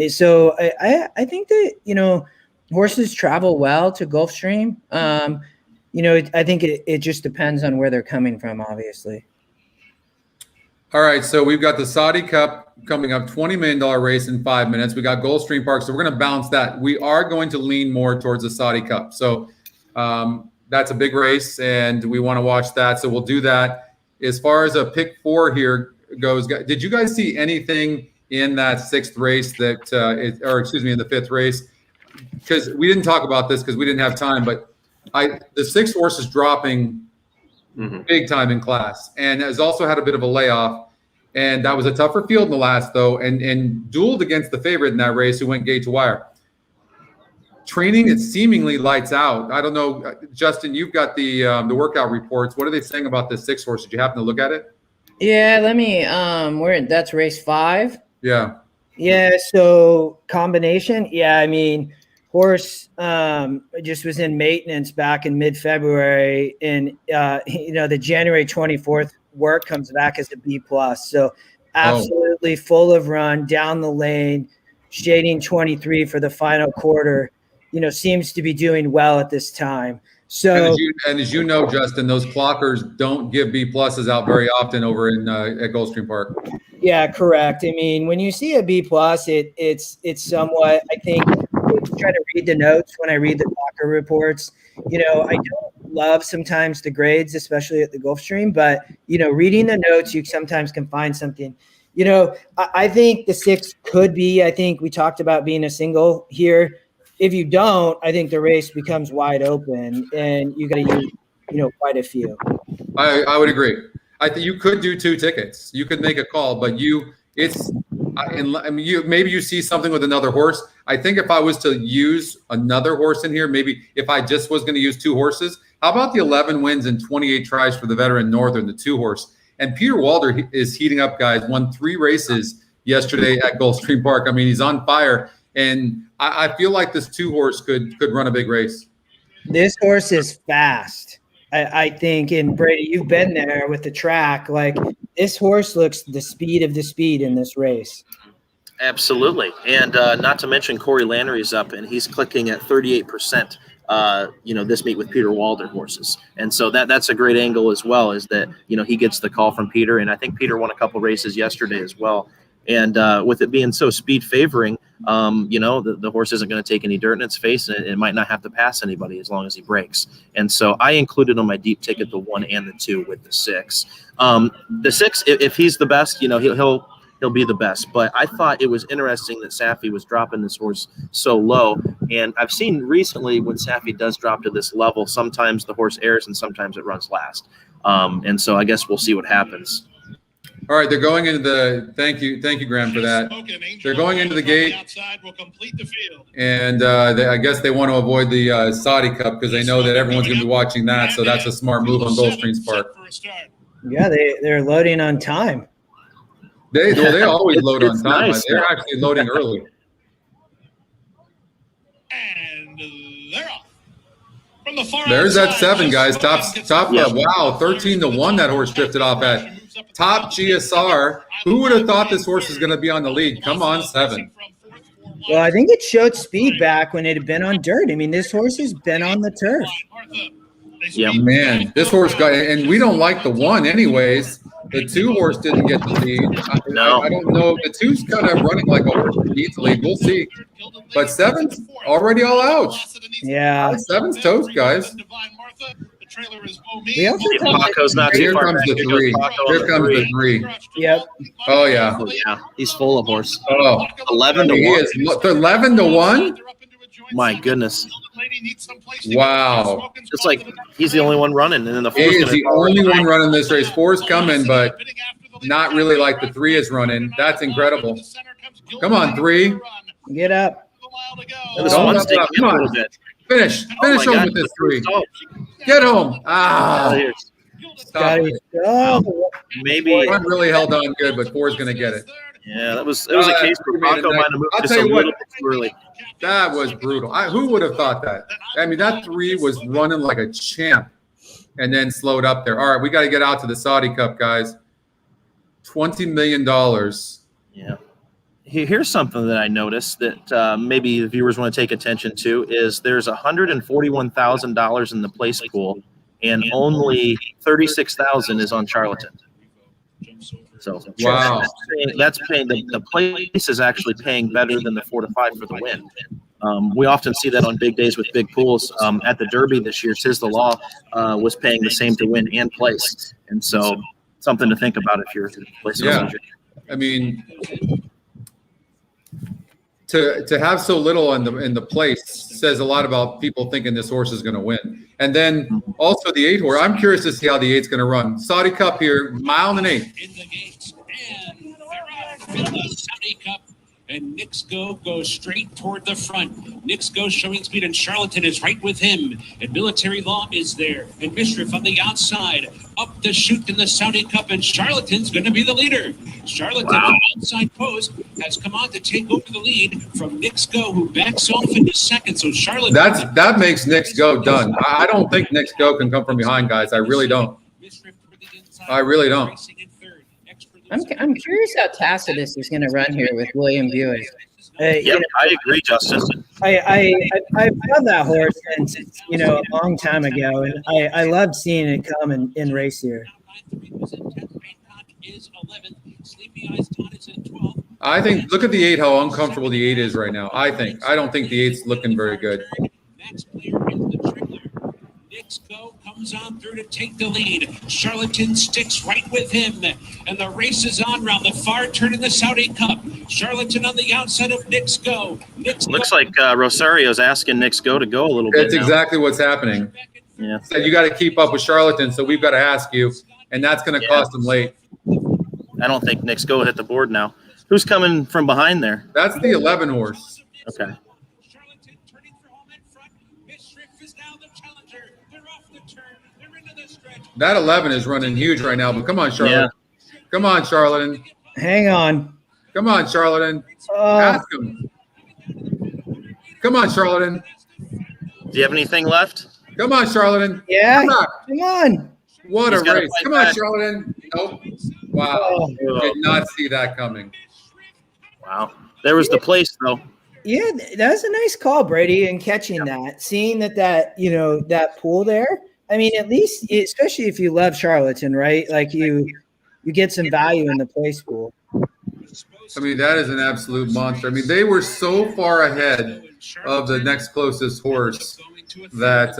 So I think that, horses travel well to Gulfstream. I think it just depends on where they're coming from, obviously. All right, so we've got the Saudi Cup coming up, $20 million race in 5 minutes. We got Gulfstream Park, so we're going to balance that. We are going to lean more towards the Saudi Cup. So that's a big race, and we want to watch that. So we'll do that. As far as a pick 4 here goes, did you guys see anything in that 6th race in the 5th race? Because we didn't talk about this because we didn't have time, but the 6th horse is dropping big time in class and has also had a bit of a layoff. And that was a tougher field in the last, though, and dueled against the favorite in that race who went gate to wire. Training, it seemingly lights out. I don't know, Justin, you've got the workout reports. What are they saying about this 6th horse? Did you happen to look at it? Yeah, let me, that's race 5. Yeah. Yeah, so combination. Yeah, I mean, horse just was in maintenance back in mid-February, and the January 24th work comes back as a B+. So absolutely full of run down the lane, shading 23 for the final quarter. Seems to be doing well at this time. So, and as you know, Justin, those clockers don't give B+ out very often over in at Gulfstream Park. Yeah, correct. I mean, when you see a B+, it's somewhat. I think try to read the notes when I read the clocker reports. I don't love sometimes the grades, especially at the Gulfstream, but reading the notes, you sometimes can find something. I think the 6 could be. I think we talked about being a single here. If you don't, I think the race becomes wide open, and you got to use, quite a few. I would agree. I think you could do 2 tickets. You could make a call, but maybe you see something with another horse. I think if I was to use another horse in here, maybe if I just was going to use 2 horses, how about the 11 wins and 28 tries for the veteran Northern, the 2 horse? And Peter Walder is heating up, guys. Won 3 races yesterday at Gulfstream Park. I mean, he's on fire. And I feel like this 2 horse could run a big race. This horse is fast, I think. And Brady, you've been there with the track. Like, this horse looks the speed of the speed in this race. Absolutely. And not to mention Corey Lannery's up, and he's clicking at 38%, this meet with Peter Walder horses. And so that's a great angle as well, is that, he gets the call from Peter. And I think Peter won a couple races yesterday as well. And with it being so speed favoring, the horse isn't going to take any dirt in its face, and it might not have to pass anybody as long as he breaks. And so I included on my deep ticket the 1 and the 2 with the 6. The 6, if he's the best, he'll be the best. But I thought it was interesting that Safi was dropping this horse so low. And I've seen recently when Safi does drop to this level, sometimes the horse airs and sometimes it runs last. And so I guess we'll see what happens. All right, they're going into the – thank you, Graham, for that. They're going into the gate, and I guess they want to avoid the Saudi Cup because they know that everyone's going to be watching that, so that's a smart move on Gulfstream's part. Yeah, they're loading on time. They always load on time. Nice. They're actually loading early. And they're off. From the far There's that outside, 7, guys. Top. Yep. Wow, 13-1 that horse drifted off at. Top GSR. Who would have thought this horse was going to be on the lead? Come on, 7. Well, I think it showed speed back when it had been on dirt. I mean, this horse has been on the turf. Yeah, man, this horse got, and we don't like the 1 anyways. The 2 horse didn't get the lead. No. I don't know. The 2's kind of running like a horse that needs the lead. We'll see. But 7's already all out. Yeah. 7's toast, guys. We also Paco's not too Here far comes back. the 3. Here comes the 3. Yep. Oh, yeah. Oh, yeah. He's full of horse. Oh, 11 to he 1. is 11-1. My goodness. Wow. It's like he's the only one running, and then the He 4's is gonna the follow only behind. one running this race. 4's coming, but not really like the 3 is running. That's incredible. Come on, 3. Get up. This Don't one's up, taking come a on. little bit. Finish Oh my home God, with this the first 3. salt. Get home. Ah, Here's- stop Scotty. it. Oh, Maybe. One really held on good, but 4's going to get it. Yeah, it was a case where Rocco might have moved I'll just tell a you what. little bit too early. That was brutal. Who would have thought that? I mean, that 3 was running like a champ and then slowed up there. All right, we got to get out to the Saudi Cup, guys. $20 million. Yeah. Here's something that I noticed that maybe the viewers want to take attention to is there's $141,000 in the place pool, and only 36,000 is on Charlatan. So Wow. that's paying the place is actually paying better than the 4 to 5 for the win. We often see that on big days with big pools. At the Derby this year, Tis the Law was paying the same to win and place, and so something to think about if you're placing. Yeah. I mean, to have so little in the place says a lot about people thinking this horse is going to win. And then also the 8 horse. I'm curious to see how the 8's going to run. Saudi Cup here, mile and 1/8. In the gates, and they're off in the Saudi Cup. And Nixgo goes straight toward the front. Nixgo showing speed, and Charlatan is right with him. And Military Law is there. And Mischief on the outside. Up the chute in the Saudi Cup, and Charlatan's going to be the leader. Charlatan, the outside post, has come on to take over the lead from Nixgo, who backs off into second. So Charlatan. That makes Knicks Go done. I don't think Knicks Go can come from behind, guys. I really don't. I really don't. I'm curious how Tacitus is going to run here with William Buick. Yep, I agree, Justin. I've loved that horse since a long time ago, and I loved seeing it come in race here. I think look at the 8, how uncomfortable the 8 is right now. I don't think the 8's looking very good. Next player is the trailer. Nixgo comes on through to take the lead. Charlatan sticks right with him. And the race is on round the far turn in the Saudi Cup. Charlatan on the outside of Nixgo. Looks like Rosario's asking Nixgo to go a little bit. That's exactly what's happening. Yeah. So you got to keep up with Charlatan, so we've got to ask you, and that's going to cost him late. I don't think Nixgo hit the board now. Who's coming from behind there? That's the 11 horse. Okay. That 11 is running huge right now, but come on, Charlatan. Yeah. Come on, Charlatan. Hang on. Come on, Charlatan. Ask him. Come on, Charlatan. Do you have anything left? Come on, Charlatan. Yeah. Come on. What a race. Come on, Charlatan. Nope. Wow. Did not see that coming. Wow. There was the place, though. Yeah, that was a nice call, Brady, in catching that. Seeing that pool there. I mean, at least, especially if you love Charlatan, right? Like you get some value in the place pool. I mean, that is an absolute monster. I mean, they were so far ahead of the next closest horse that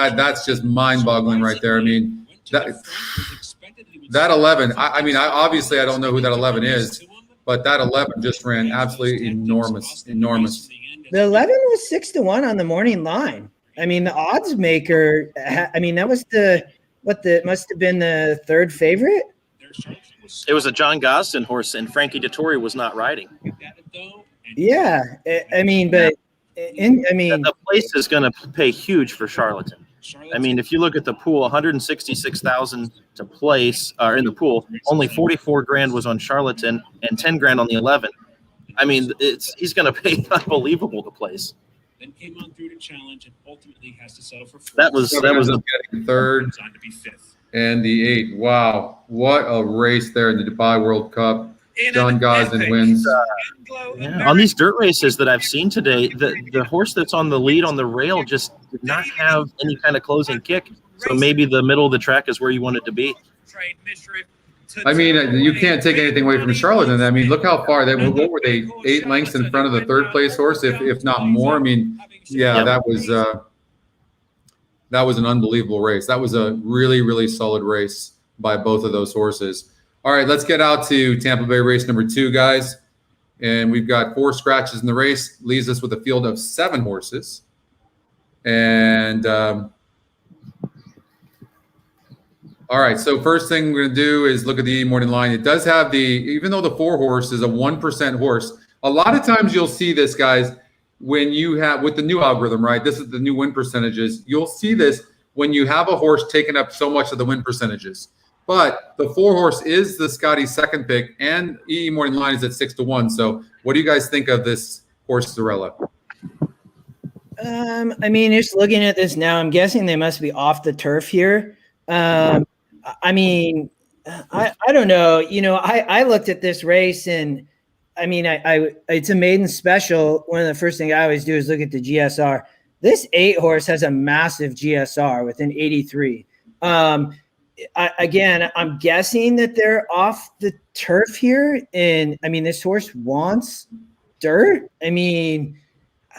that's just mind-boggling right there. I mean, that 11. I obviously I don't know who that 11 is, but that 11 just ran absolutely enormous. The 11 was 6-1 on the morning line. I mean, the odds maker. I mean, that was must have been the third favorite. It was a John Gosden horse, and Frankie Dettori was not riding. Yeah, I mean, but the place is going to pay huge for Charlatan. I mean, if you look at the pool, 166,000 to place, or in the pool, only 44 grand was on Charlatan and 10 grand on the 11. I mean, he's going to pay unbelievable to place. Then came on through to challenge and ultimately has to settle for fourth. That was getting third On to be fifth. and the 8. Wow, what a race there in the Dubai World Cup. John Gosden wins. On these dirt races that I've seen today, the horse that's on the lead on the rail just did not have any kind of closing kick. So maybe the middle of the track is where you want it to be. I mean, you can't take anything away from Charlatan. I mean, look how far what were they? 8 lengths in front of the third place horse, if not more. I mean, yeah, that was an unbelievable race. That was a really, really solid race by both of those horses. All right, let's get out to Tampa Bay race number 2, guys. And we've got 4 scratches in the race. Leaves us with a field of 7 horses. And All right. So first thing we're going to do is look at the morning line. It does have even though the 4 horse is a 1% horse, a lot of times you'll see this, guys, when you have with the new algorithm, right? This is the new win percentages. You'll see this when you have a horse taking up so much of the win percentages. But the 4 horse is the Scotty's second pick, and EE morning line is at 6-1. So what do you guys think of this horse, Zarella? I mean, just looking at this now, I'm guessing they must be off the turf here. I mean, I don't know. You know, I looked at this race, and I mean, it's a maiden special. One of the first things I always do is look at the GSR. This 8 horse has a massive GSR with an 83. Again, I'm guessing that they're off the turf here, and I mean, this horse wants dirt. I mean,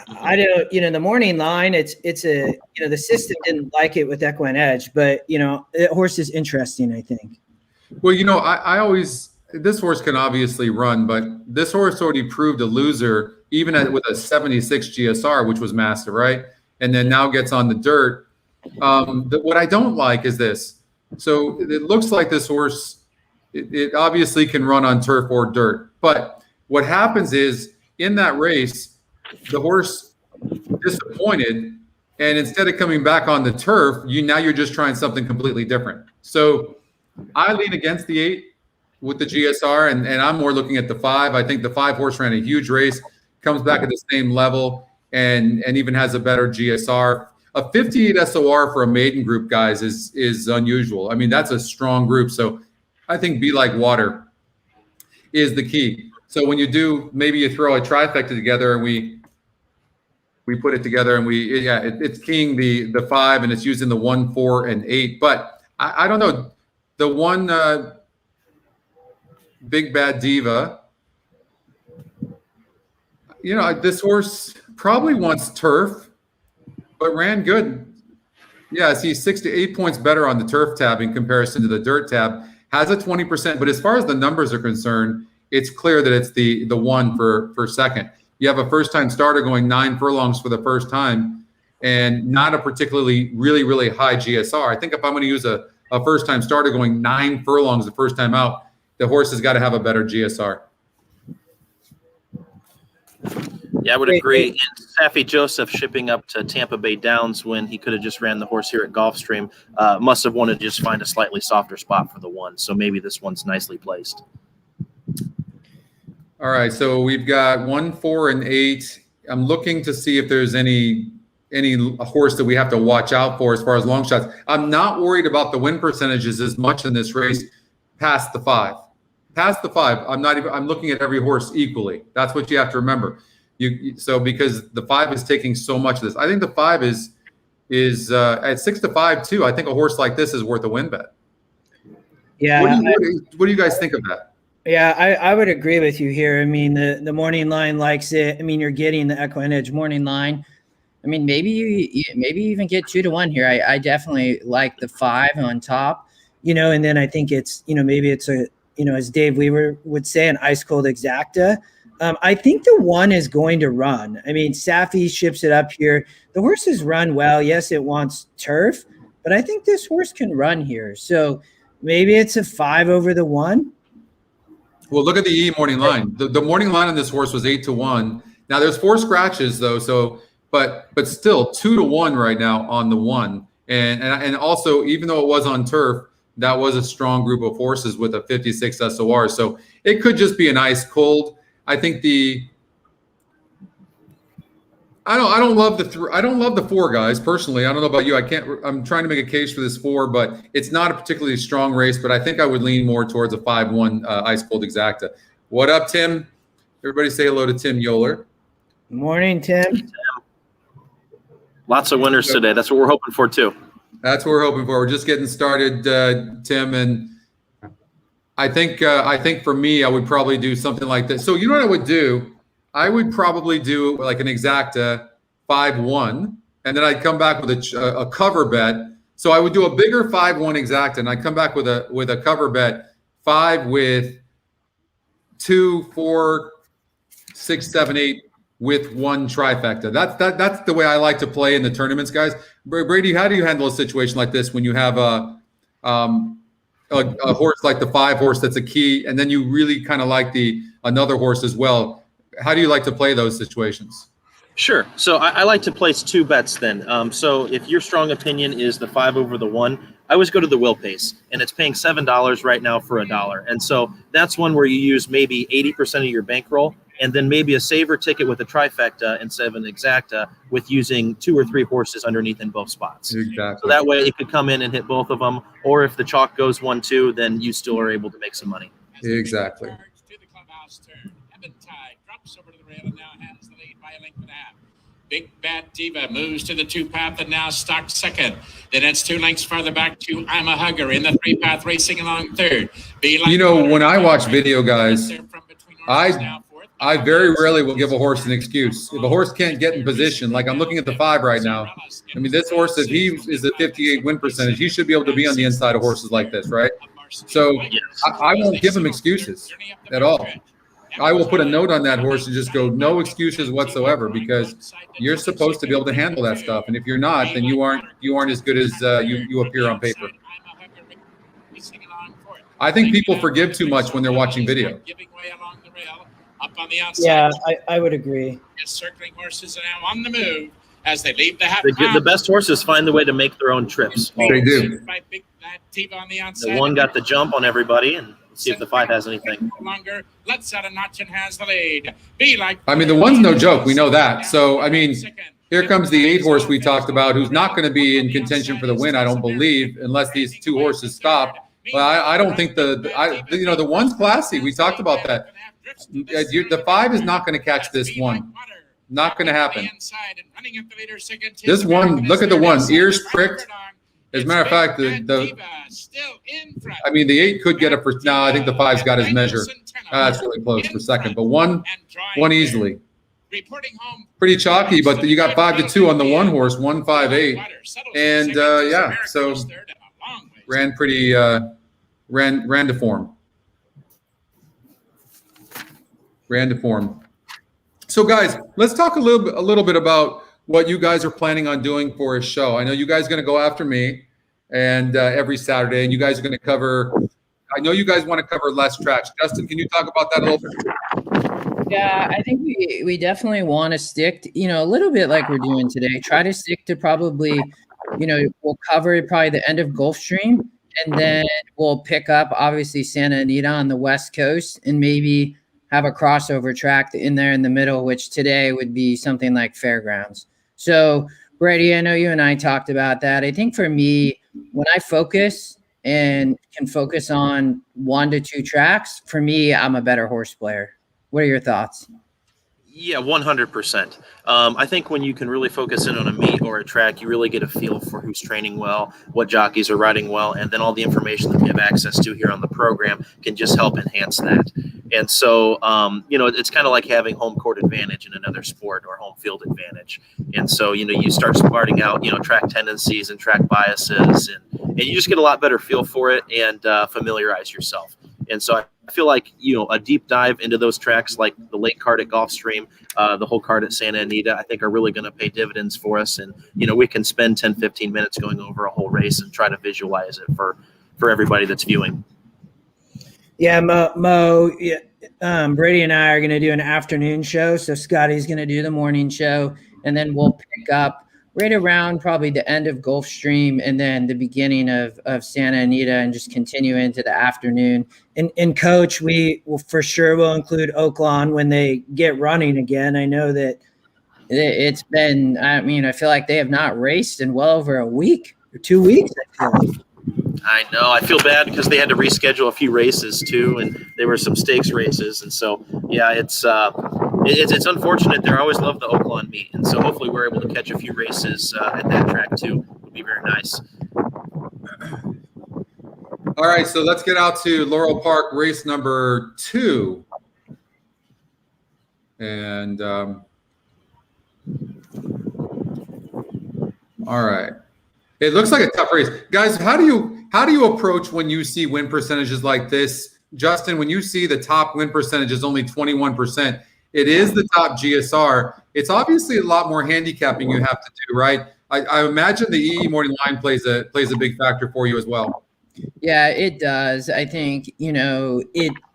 I don't, the morning line, it's a, the system didn't like it with EquinEdge, but, the horse is interesting, I think. Well, I always, this horse can obviously run, but this horse already proved a loser, even with a 76 GSR, which was massive, right? And then now gets on the dirt. What I don't like is this. So it looks like this horse, it obviously can run on turf or dirt. But what happens is in that race, the horse disappointed, and instead of coming back on the turf, you're just trying something completely different. So I lean against the 8 with the GSR, and I'm more looking at the 5. I think the 5 horse ran a huge race, comes back at the same level, and even has a better GSR. A 58 SOR for a maiden group, guys, is unusual. I mean, that's a strong group. So I think Be Like Water is the key. So when you do, maybe you throw a trifecta together, and we put it together, and it's keying the 5, and it's using the 1, 4, and 8. But I don't know, the one Big Bad Diva, this horse probably wants turf, but ran good. Yeah, he's 6 to 8 points better on the turf tab in comparison to the dirt tab. Has a 20%, but as far as the numbers are concerned, it's clear that it's the 1 for second. You have a first-time starter going 9 furlongs for the first time, and not a particularly really, really high GSR. I think if I'm going to use a first-time starter going 9 furlongs the first time out, the horse has got to have a better GSR. Yeah, I would agree. And Saffie Joseph shipping up to Tampa Bay Downs when he could have just ran the horse here at Gulfstream must have wanted to just find a slightly softer spot for the 1. So maybe this one's nicely placed. All right, so we've got 1, 4, and 8. I'm looking to see if there's any horse that we have to watch out for as far as long shots. I'm not worried about the win percentages as much in this race past the 5. Past the 5, I'm looking at every horse equally. That's what you have to remember. So because the 5 is taking so much of this, I think the 5 is at 6-5 too. I think a horse like this is worth a win bet. Yeah. What do you guys think of that? Yeah, I would agree with you here. I mean, the morning line likes it. I mean, you're getting the EquinEdge morning line. I mean, maybe you even get 2-1 here. I definitely like the 5 on top. And then I think it's, maybe it's a, as Dave Weaver would say, an ice cold exacta. I think the 1 is going to run. I mean, Saffie ships it up here. The horse has run well. Yes, it wants turf, but I think this horse can run here. So maybe it's a 5 over the 1. Well, look at the E morning line. The morning line on this horse was 8-1. Now there's 4 scratches though, so but still 2-1 right now on the 1. And also, even though it was on turf, that was a strong group of horses with a 56 SOR. So it could just be an ice cold. I think I don't love the 4, guys, personally. I don't know about you. I'm trying to make a case for this 4, but it's not a particularly strong race, but I think I would lean more towards a 5-1 ice cold exacta. What up, Tim? Everybody say hello to Tim Yoler. Morning, Tim. Lots of winners today. That's what we're hoping for too. That's what we're hoping for. We're just getting started, Tim, and I think for me, I would probably do something like this. So you know what I would do? I would probably do like an exacta 5-1, and then I'd come back with a cover bet. So I would do a bigger 5-1 exacta, and I'd come back with a cover bet 5 with 2, 4, 6, 7, 8 with 1 trifecta. That's the way I like to play in the tournaments, guys. Brady, how do you handle a situation like this when you have a horse like the 5 horse that's a key, and then you really kind of like another horse as well. How do you like to play those situations? Sure. So I like to place 2 bets then. So if your strong opinion is the 5 over the 1, I always go to the Will Pace, and it's paying $7 right now for $1. And so that's one where you use maybe 80% of your bankroll, and then maybe a saver ticket with a trifecta instead of an exacta with using 2 or 3 horses underneath in both spots. Exactly. So that way it could come in and hit both of them, or if the chalk goes 1-2, then you still are able to make some money. Exactly. To the clubhouse turn. Eventide drops over to the rail and now has the lead by a length and a half. Big Bad Diva moves to the 2-path and now stocked second. Then it's 2 lengths farther back to I'm a Hugger in the 3-path racing along third. You know, when I watch video, guys, I very rarely will give a horse an excuse. If a horse can't get in position, like I'm looking at the 5 right now, I mean, this horse, if he is a 58 win percentage, he should be able to be on the inside of horses like this, right? So I won't give him excuses at all. I will put a note on that horse and just go, no excuses whatsoever, because you're supposed to be able to handle that stuff. And if you're not, then you aren't as good as you appear on paper. I think people forgive too much when they're watching video. Yeah, I would agree. Circling horses are now on the move as they leave the half. The best horses find the way to make their own trips. They do. The 1 got the jump on everybody, and see if the 5 has anything. Let's out a notch and has the lead. I mean, the 1's no joke. We know that. So, I mean, here comes the 8 horse we talked about, who's not going to be in contention for the win, I don't believe, unless these 2 horses stop. But I don't think the 1's classy. We talked about that. The 5 is not going to catch this 1. Not going to happen. This 1, look at the 1, ears pricked. As a matter of fact, the 8 could get it for now. I think the 5's got his measure. That's really close for second, but one easily. Pretty chalky, but you got 5-2 on the 1 horse, 158, and yeah, so ran pretty ran to form. Ran to form. So guys, let's talk a little bit about what you guys are planning on doing for a show. I know you guys are going to go after me and every Saturday, and you guys are going to cover, I know you guys want to cover less tracks. Justin, can you talk about that a little bit? Yeah, I think we definitely want to stick to, a little bit like we're doing today. Try to stick to probably, we'll cover probably the end of Gulfstream, and then we'll pick up obviously Santa Anita on the West Coast, and maybe have a crossover track in there in the middle, which today would be something like Fairgrounds. So Brady, I know you and I talked about that. I think for me, when I focus and can focus on 1 to 2 tracks, for me, I'm a better horse player. What are your thoughts? Yeah, 100%. I think when you can really focus in on a meet or a track, you really get a feel for who's training well, what jockeys are riding well, and then all the information that we have access to here on the program can just help enhance that. And so, it's kind of like having home court advantage in another sport or home field advantage. And so, you start smarting out, track tendencies and track biases, and you just get a lot better feel for it and familiarize yourself. And so I feel like, a deep dive into those tracks like the late card at Gulfstream, the whole card at Santa Anita, I think are really going to pay dividends for us. And, we can spend 10, 15 minutes going over a whole race and try to visualize it for everybody that's viewing. Yeah, Mo, Brady and I are going to do an afternoon show. So Scotty's going to do the morning show, and then we'll pick up right around probably the end of Gulfstream and then the beginning of Santa Anita, and just continue into the afternoon. And Coach, we will for sure will include Oaklawn when they get running again. I know that it's been, I feel like they have not raced in well over a week or 2 weeks. I feel like. I know. I feel bad because they had to reschedule a few races too, and there were some stakes races, and so yeah, it's unfortunate. They always love the Oaklawn meet, and so hopefully we're able to catch a few races at that track too. It would be very nice. All right, so let's get out to Laurel Park, race number 2, and all right. It looks like a tough race. Guys, how do you approach when you see win percentages like this? Justin, when you see the top win percentage is only 21%, it is the top GSR. It's obviously a lot more handicapping you have to do, right? I imagine the EE morning line plays a big factor for you as well. Yeah, it does. I think,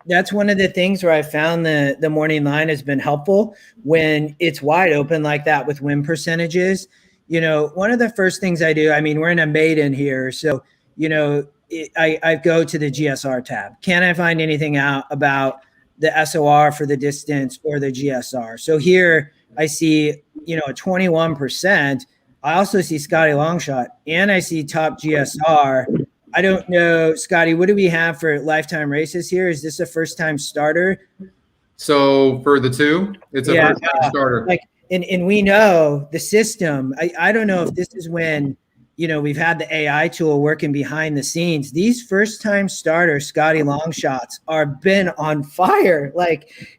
that's one of the things where I found the morning line has been helpful when it's wide open like that with win percentages. One of the first things I do, I mean, we're in a maiden here. So, I go to the GSR tab. Can I find anything out about the SOR for the distance or the GSR? So here I see, a 21%. I also see Scotty Longshot and I see top GSR. I don't know, Scotty, what do we have for lifetime races here? Is this a first time starter? So for the two, it's a first time starter. And we know the system. I don't know if this is when, we've had the AI tool working behind the scenes. These first time starter Scotty Longshots are been on fire.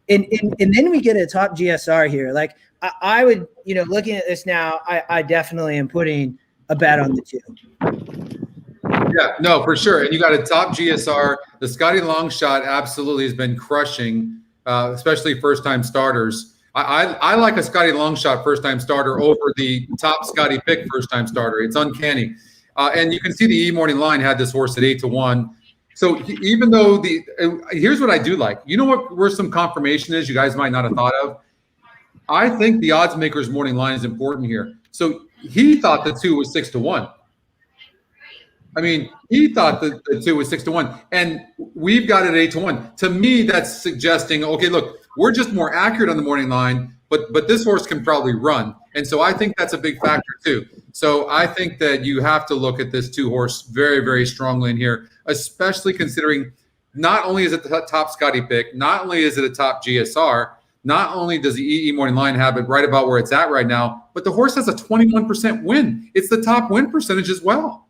And then we get a top GSR here. I would, looking at this now, I definitely am putting a bet on the two. Yeah, no, for sure. And you got a top GSR. The Scotty Longshot absolutely has been crushing, especially first time starters. I like a Scotty Longshot first time starter over the top Scotty Pick first time starter. It's uncanny. And you can see the morning line had this horse at 8-1. So even though here's what I do like. You know where some confirmation is you guys might not have thought of? I think the odds makers morning line is important here. So he thought the 2 was 6-1. I mean, he thought that the 2 was 6-1, and we've got it 8-1. To me, that's suggesting, okay, look, we're just more accurate on the morning line, but this horse can probably run. And so I think that's a big factor too. So I think that you have to look at this 2 horse very, very strongly in here, especially considering not only is it the top Scotty Pick, not only is it a top GSR, not only does the EE morning line have it right about where it's at right now, but the horse has a 21% win. It's the top win percentage as well.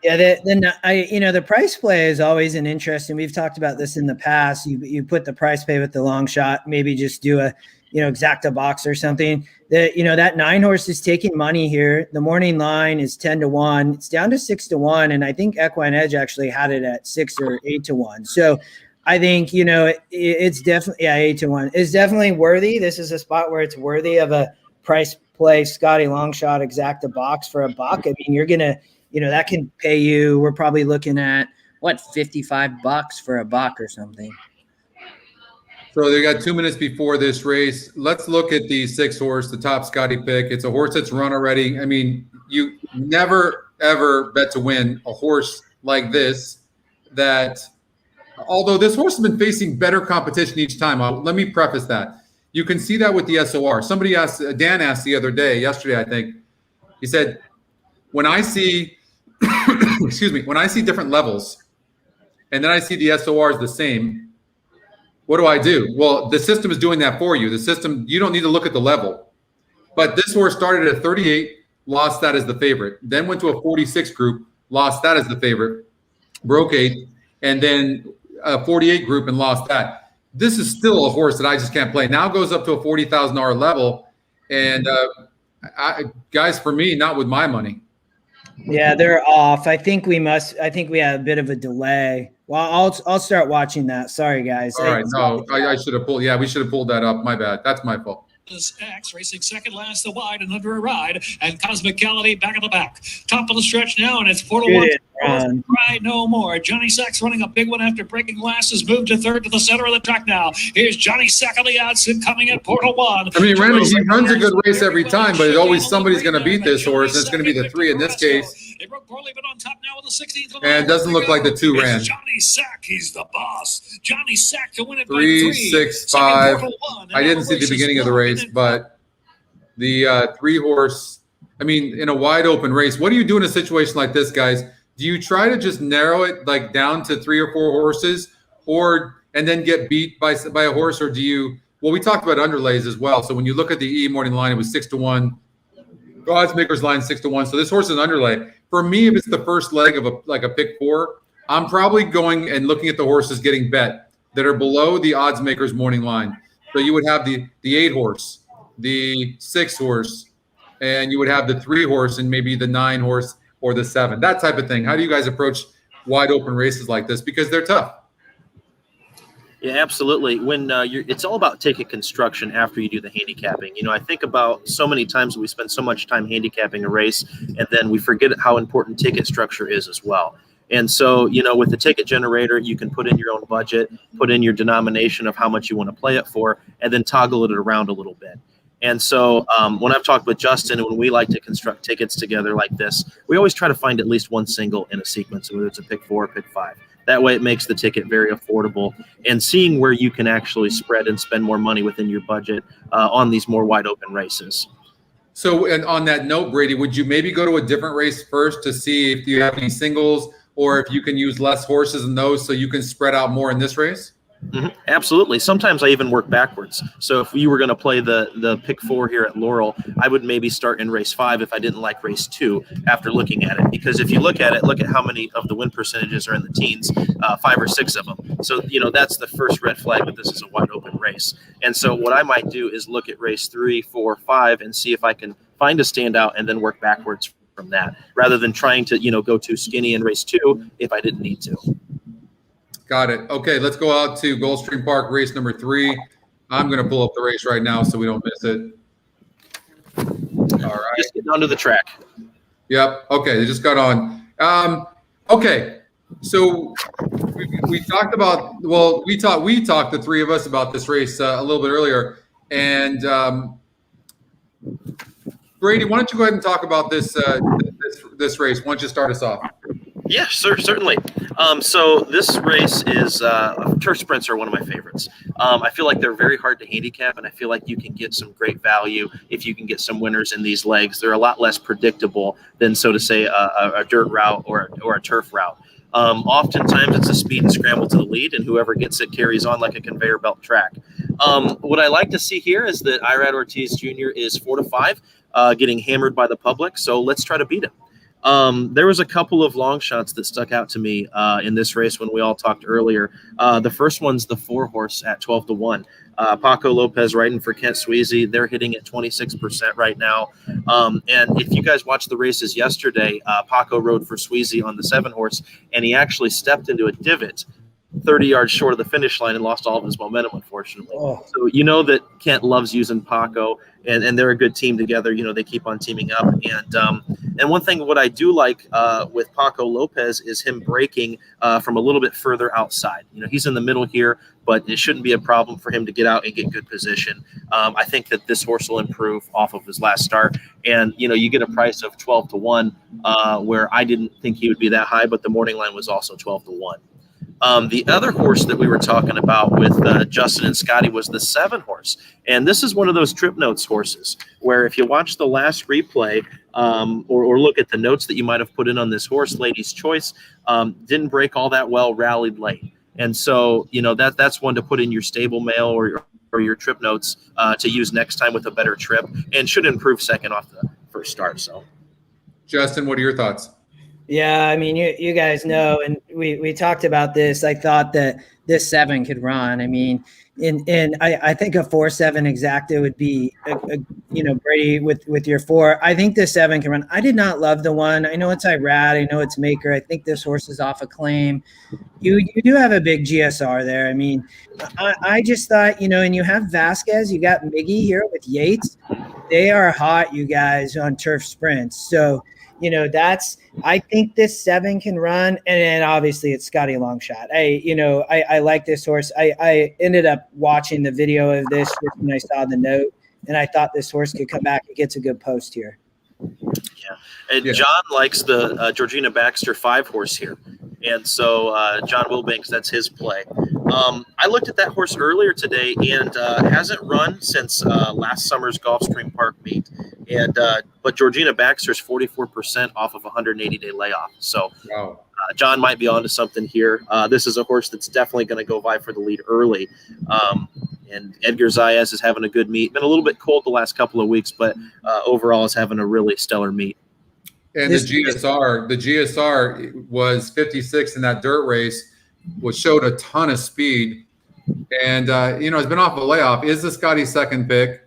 Yeah, the price play is always an interesting. We've talked about this in the past. You put the price play with the long shot, maybe just do a exacta box or something. That 9 horse is taking money here. The morning line is 10-1. It's down to 6-1, and I think EquinEdge actually had it at 6 or 8-1. So I think it's definitely 8-1. It's definitely worthy. This is a spot where it's worthy of a price play Scotty Longshot exacta box for $1. I mean, you're gonna. That can pay you. We're probably looking at $55 for $1 or something. So they got 2 minutes before this race. Let's look at the 6 horse, the top Scotty Pick. It's a horse that's run already. I mean, you never ever bet to win a horse like this. That, although this horse has been facing better competition each time. Let me preface that. You can see that with the SOR. Somebody asked, Dan asked the other day, yesterday, I think. He said, when I see when I see different levels and then I see the SOR is the same, what do I do? Well, the system is doing that for you. The system, you don't need to look at the level. But this horse started at 38, lost that as the favorite, then went to a 46 group, lost that as the favorite, broke 8, and then a 48 group and lost that. This is still a horse that I just can't play. Now goes up to a $40,000 level. And guys, for me, not with my money. Yeah, they're off. I think we have a bit of a delay. Well, I'll start watching that. Sorry, guys. All right. No, I should have pulled. Yeah, we should have pulled that up. My bad. That's my fault. X racing second last the wide and under a ride, and Cosmicality back at the back. Top of the stretch now, and it's 4-1. Ride no more. Johnny Sack's running a big one after breaking last. Has moved to third to the center of the track now. Here's Johnny Sack on the outside coming at Portal 1. I mean, Randy, he runs a good race every time, but it's always somebody's going to beat this horse. And it's going to be the 3 in this case. They broke poorly, but on top now with the 16th. And it doesn't look like the 2 ran. Johnny Sack, he's the boss. Johnny Sack to win it by 3, 6, 5. I didn't see the beginning of the race, but the 3 horse, I mean, in a wide open race, what do you do in a situation like this, guys? Do you try to just narrow it like down to 3 or 4 horses, and then get beat by a horse, or do you? Well, we talked about underlays as well. So when you look at the E morning line, it was 6-1. Odds makers line 6-1. So this horse is an underlay. For me, if it's the first leg of a pick 4, I'm probably going and looking at the horses getting bet that are below the odds makers morning line. So you would have the 8 horse, the 6 horse, and you would have the 3 horse and maybe the 9 horse or the 7, that type of thing. How do you guys approach wide open races like this? Because they're tough. Yeah, absolutely. When it's all about ticket construction after you do the handicapping. I think about so many times we spend so much time handicapping a race, and then we forget how important ticket structure is as well. And so, with the ticket generator, you can put in your own budget, put in your denomination of how much you want to play it for, and then toggle it around a little bit. And so when I've talked with Justin and when we like to construct tickets together like this, we always try to find at least one single in a sequence, whether it's a pick 4 or pick 5. That way it makes the ticket very affordable, and seeing where you can actually spread and spend more money within your budget on these more wide open races. So, and on that note, Brady, would you maybe go to a different race first to see if you have any singles or if you can use less horses in those so you can spread out more in this race? Mm-hmm. Absolutely. Sometimes I even work backwards. So if you were going to play the pick 4 here at Laurel, I would maybe start in race 5 if I didn't like race 2 after looking at it. Because if you look at it, look at how many of the win percentages are in the teens, 5 or 6 of them. So, that's the first red flag that this is a wide open race. And so what I might do is look at race 3, 4, 5 and see if I can find a standout and then work backwards from that rather than trying to, go too skinny in race 2 if I didn't need to. Got it. Okay, let's go out to Gulfstream Park, race number 3. I'm going to pull up the race right now so we don't miss it. All right. Just get onto the track. Yep. Okay, they just got on. Okay, so we talked about. Well, we talked the three of us about this race a little bit earlier, and Brady, why don't you go ahead and talk about this this race? Why don't you start us off? Yeah, certainly. So this race is turf sprints are one of my favorites. I feel like they're very hard to handicap, and I feel like you can get some great value if you can get some winners in these legs. They're a lot less predictable than, so to say, a dirt route or a turf route. Oftentimes it's a speed and scramble to the lead, and whoever gets it carries on like a conveyor belt track. What I like to see here is that Irad Ortiz Jr. is 4-5, getting hammered by the public. So let's try to beat him. There was a couple of long shots that stuck out to me in this race when we all talked earlier. The first one's the 4 horse at 12-1. Paco Lopez riding for Kent Sweezy. They're hitting at 26% right now. And if you guys watched the races yesterday, Paco rode for Sweezy on the 7 horse, and he actually stepped into a divot 30 yards short of the finish line and lost all of his momentum, unfortunately. Oh. So that Kent loves using Paco, and they're a good team together. They keep on teaming up. And one thing what I do like with Paco Lopez is him breaking from a little bit further outside. He's in the middle here, but it shouldn't be a problem for him to get out and get good position. I think that this horse will improve off of his last start. And, you get a price of 12-1 where I didn't think he would be that high, but the morning line was also 12-1. The other horse that we were talking about with Justin and Scotty was the 7 horse. And this is one of those trip notes horses where if you watch the last replay or look at the notes that you might have put in on this horse, Lady's Choice, didn't break all that well, rallied late. And so, that's one to put in your stable mail or your trip notes to use next time with a better trip, and should improve second off the first start. So, Justin, what are your thoughts? Yeah, I mean, you guys know, and we talked about this. I thought that this 7 could run. I mean, and I think a 4-7 exacta would be, Brady with your 4. I think this 7 can run. I did not love the 1. I know it's Irad. I know it's Maker. I think this horse is off a claim. You do have a big GSR there. I mean, I just thought, and you have Vasquez. You got Miggy here with Yates. They are hot, you guys, on turf sprints. So, I think this 7 can run, and then obviously it's Scotty Longshot. I like this horse. I ended up watching the video of this when I saw the note, and I thought this horse could come back and get a good post here. Yeah, and John likes the Georgina Baxter 5 horse here, and so John Wilbanks, that's his play. I looked at that horse earlier today and hasn't run since last summer's Gulfstream Park meet. And but Georgina Baxter's 44% off of a 180-day layoff. So wow. John might be onto something here. This is a horse that's definitely going to go vie for the lead early. And Edgar Zayas is having a good meet. Been a little bit cold the last couple of weeks, but overall is having a really stellar meet. And the GSR was 56 in that dirt race, which showed a ton of speed. And, it's been off a layoff. Is the Scotty's second pick?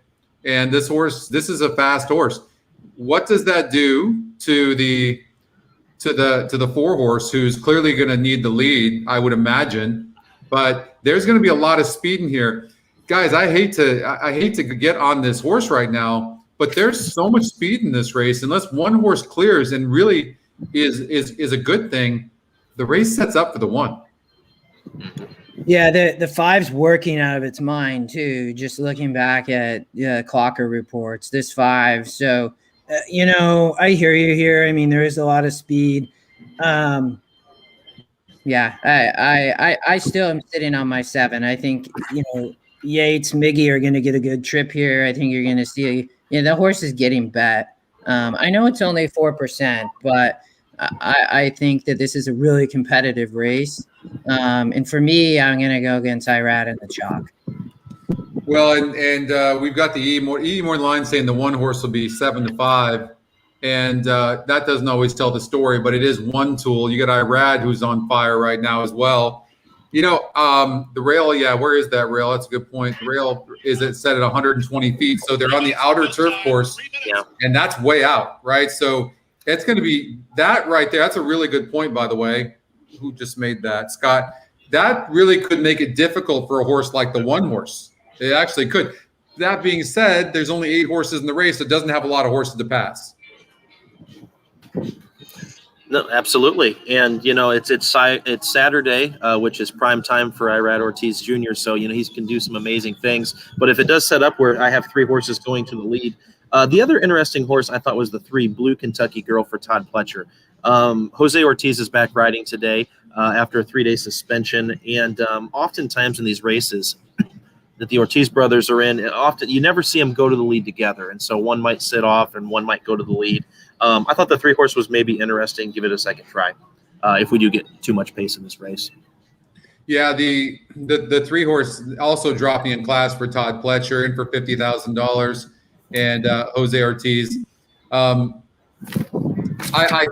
And this is a fast horse. What does that do to the 4 horse, who's clearly going to need the lead, I would imagine? But there's going to be a lot of speed in here. Guys, I hate to get on this horse right now, but there's so much speed in this race. Unless one horse clears and really is a good thing, the race sets up for the 1. Yeah, the 5's working out of its mind too. Just looking back at Clocker reports, this 5. So, I hear you here. I mean, there is a lot of speed. Yeah, I still am sitting on my 7. I think Yates, Miggy are going to get a good trip here. I think you're going to see the horse is getting bet. I know it's only 4%, but I think that this is a really competitive race. And for me, I'm going to go against Irad in the chalk. Well, and we've got the E more line saying the 1 horse will be 7-5. And that doesn't always tell the story, but it is one tool. You got Irad, who's on fire right now as well. The rail, yeah, where is that rail? That's a good point. The rail is set at 120 feet. So they're on the outer turf course, and that's way out, right? So it's going to be that right there. That's a really good point, by the way. Who just made that? Scott. That really could make it difficult for a horse like the 1 horse. It actually could. That being said, there's only 8 horses in the race. So it doesn't have a lot of horses to pass. No, absolutely, and it's Saturday, which is prime time for Irad Ortiz Jr. So he can do some amazing things. But if it does set up where I have 3 horses going to the lead, the other interesting horse I thought was the 3 Blue Kentucky Girl for Todd Pletcher. Jose Ortiz is back riding today after a 3-day suspension, and oftentimes in these races that the Ortiz brothers are in, often you never see them go to the lead together, and so one might sit off and one might go to the lead. I thought the 3 horse was maybe interesting. Give it a second try if we do get too much pace in this race. Yeah, the 3 horse also dropping in class for Todd Pletcher in for $50,000 and Jose Ortiz. I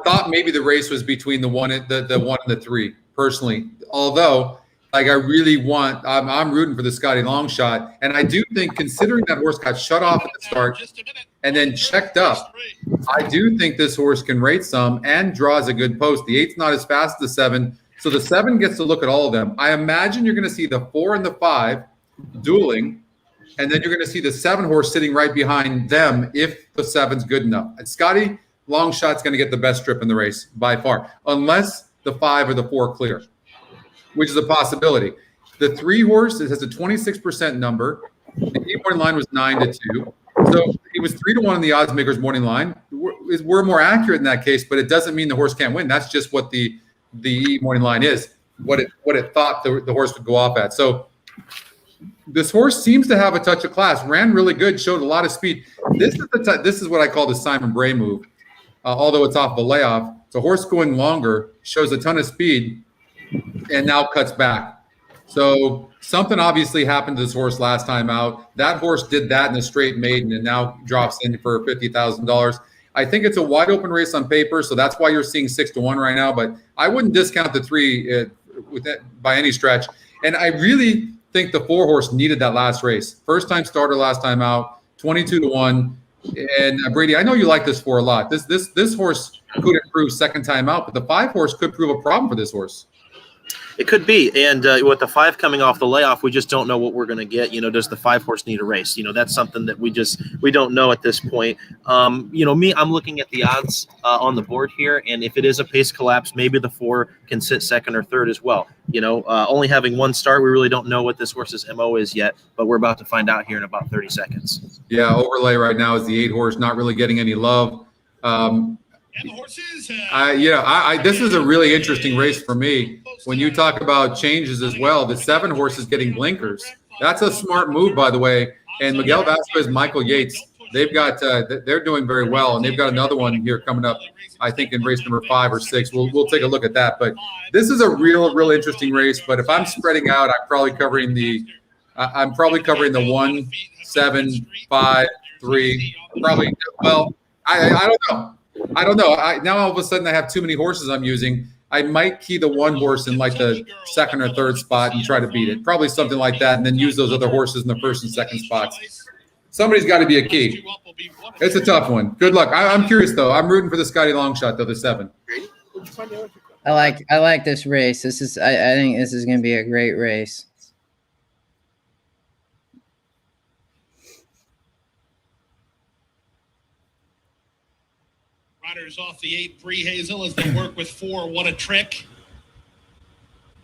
thought maybe the race was between the 1 and the 3 personally, although I really want. I'm rooting for the Scotty long shot, and I do think considering that horse got shut off at the start and then checked up, I do think this horse can rate some and draws a good post. The 8's not as fast as the 7, so the 7 gets to look at all of them. I imagine you're going to see the 4 and the 5 dueling, and then you're going to see the 7 horse sitting right behind them if the 7's good enough. And Scotty long shot's going to get the best trip in the race by far, unless the 5 or the 4 clear, which is a possibility. The 3 horse has a 26% number. The E morning line was 9-2. So it was 3-1 in the odds makers morning line. We're more accurate in that case, but it doesn't mean the horse can't win. That's just what the E morning line is, what it thought the horse would go off at. So this horse seems to have a touch of class, ran really good, showed a lot of speed. This is what I call the Simon Bray move. Although it's off the layoff, it's a horse going longer, shows a ton of speed, and now cuts back. So something obviously happened to this horse last time out. That horse did that in a straight maiden and now drops in for $50,000. I think it's a wide open race on paper, so that's why you're seeing 6-1 right now. But I wouldn't discount the 3 with that by any stretch. And I really think the 4 horse needed that last race. First time starter last time out, 22-1. And Brady, I know you like this 4 a lot. This horse could improve second time out, but the 5 horse could prove a problem for this horse. It could be, and with the 5 coming off the layoff, we just don't know what we're going to get. Does the 5 horse need a race? That's something that we don't know at this point. Me, I'm looking at the odds on the board here, and if it is a pace collapse, maybe the 4 can sit second or third as well. Only having 1 start, we really don't know what this horse's MO is yet, but we're about to find out here in about 30 seconds. Yeah, overlay right now is the 8 horse, not really getting any love. And the horses. This is a really interesting race for me. When you talk about changes as well, the 7 horse is getting blinkers. That's a smart move, by the way. And Miguel Vasquez, Michael Yates, they've got they're doing very well, and they've got another one here coming up. I think in race number 5 or 6. We'll take a look at that. But this is a real interesting race. But if I'm spreading out, I'm probably covering the 1, 7, 5, 3. Probably. Well, I don't know. Now all of a sudden I have too many horses I'm using. I might key the 1 horse in like the second or third spot and try to beat it. Probably something like that, and then use those other horses in the first and second spots. Somebody's got to be a key. It's a tough one. Good luck. I'm curious though. I'm rooting for the Scotty long shot though, the 7. I like this race. I think this is going to be a great race. Riders off the 8, Bree Hazel, as they work with 4. What a trick.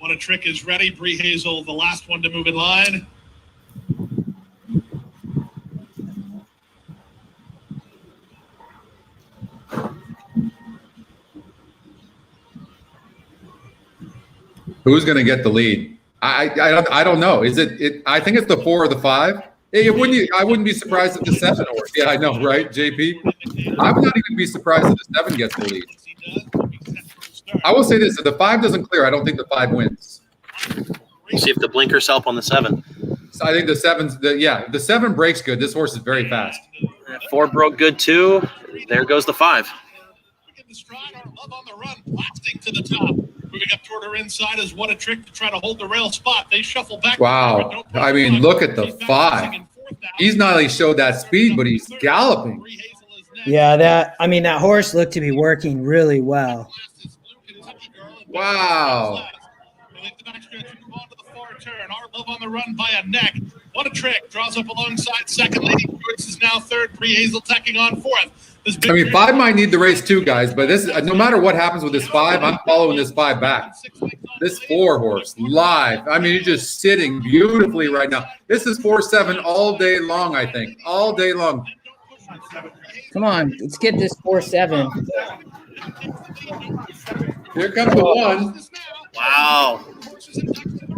What a Trick is ready. Bree Hazel, the last one to move in line. Who's going to get the lead? I don't know. Is it? I think it's the 4 or the 5. I wouldn't be surprised if the 7 works. Yeah, I know, right, JP? I would not even be surprised if the 7 gets the lead. I will say this: if the 5 doesn't clear, I don't think the 5 wins. See if the blinkers help on the 7. So I think the 7's the 7 breaks good. This horse is very fast. 4 broke good too. There goes the 5. The stride, our Love on the Run, blasting to the top. Moving up toward her inside is What a Trick to try to hold the rail spot. They shuffle back. Wow. I mean, look at the 5. He's not only showed that speed, but he's galloping. Yeah, that horse looked to be working really well. Wow. Our Love on the Run by a neck. What a Trick draws up alongside second. Lady Joyce is now third. Bree Hazel tacking on fourth. I mean, 5 might need the race too, guys, but this, no matter what happens with this 5, I'm following this 5 back. This 4 horse live. I mean, he's just sitting beautifully right now. This is 4-7 all day long, I think. All day long. Come on, let's get this 4-7. Here comes the 1. Wow.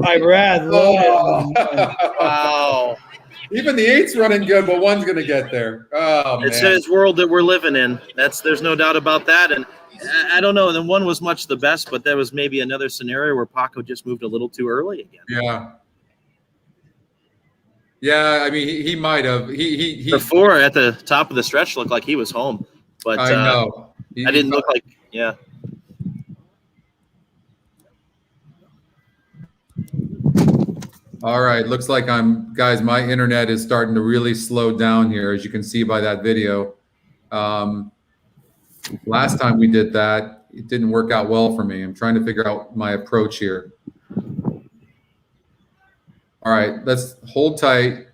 Hi, Brad. Wow. Even the 8's running good, but 1's going to get there. Oh, man. It's his world that we're living in. There's no doubt about that. And I don't know. The 1 was much the best, but there was maybe another scenario where Paco just moved a little too early again. Yeah. Yeah, I mean, he might have. The 4 at the top of the stretch looked like he was home, but I know. I didn't look like. Yeah. All right, looks like guys, my internet is starting to really slow down here, as you can see by that video. Last time we did that, it didn't work out well for me. I'm trying to figure out my approach here. All right, let's hold tight.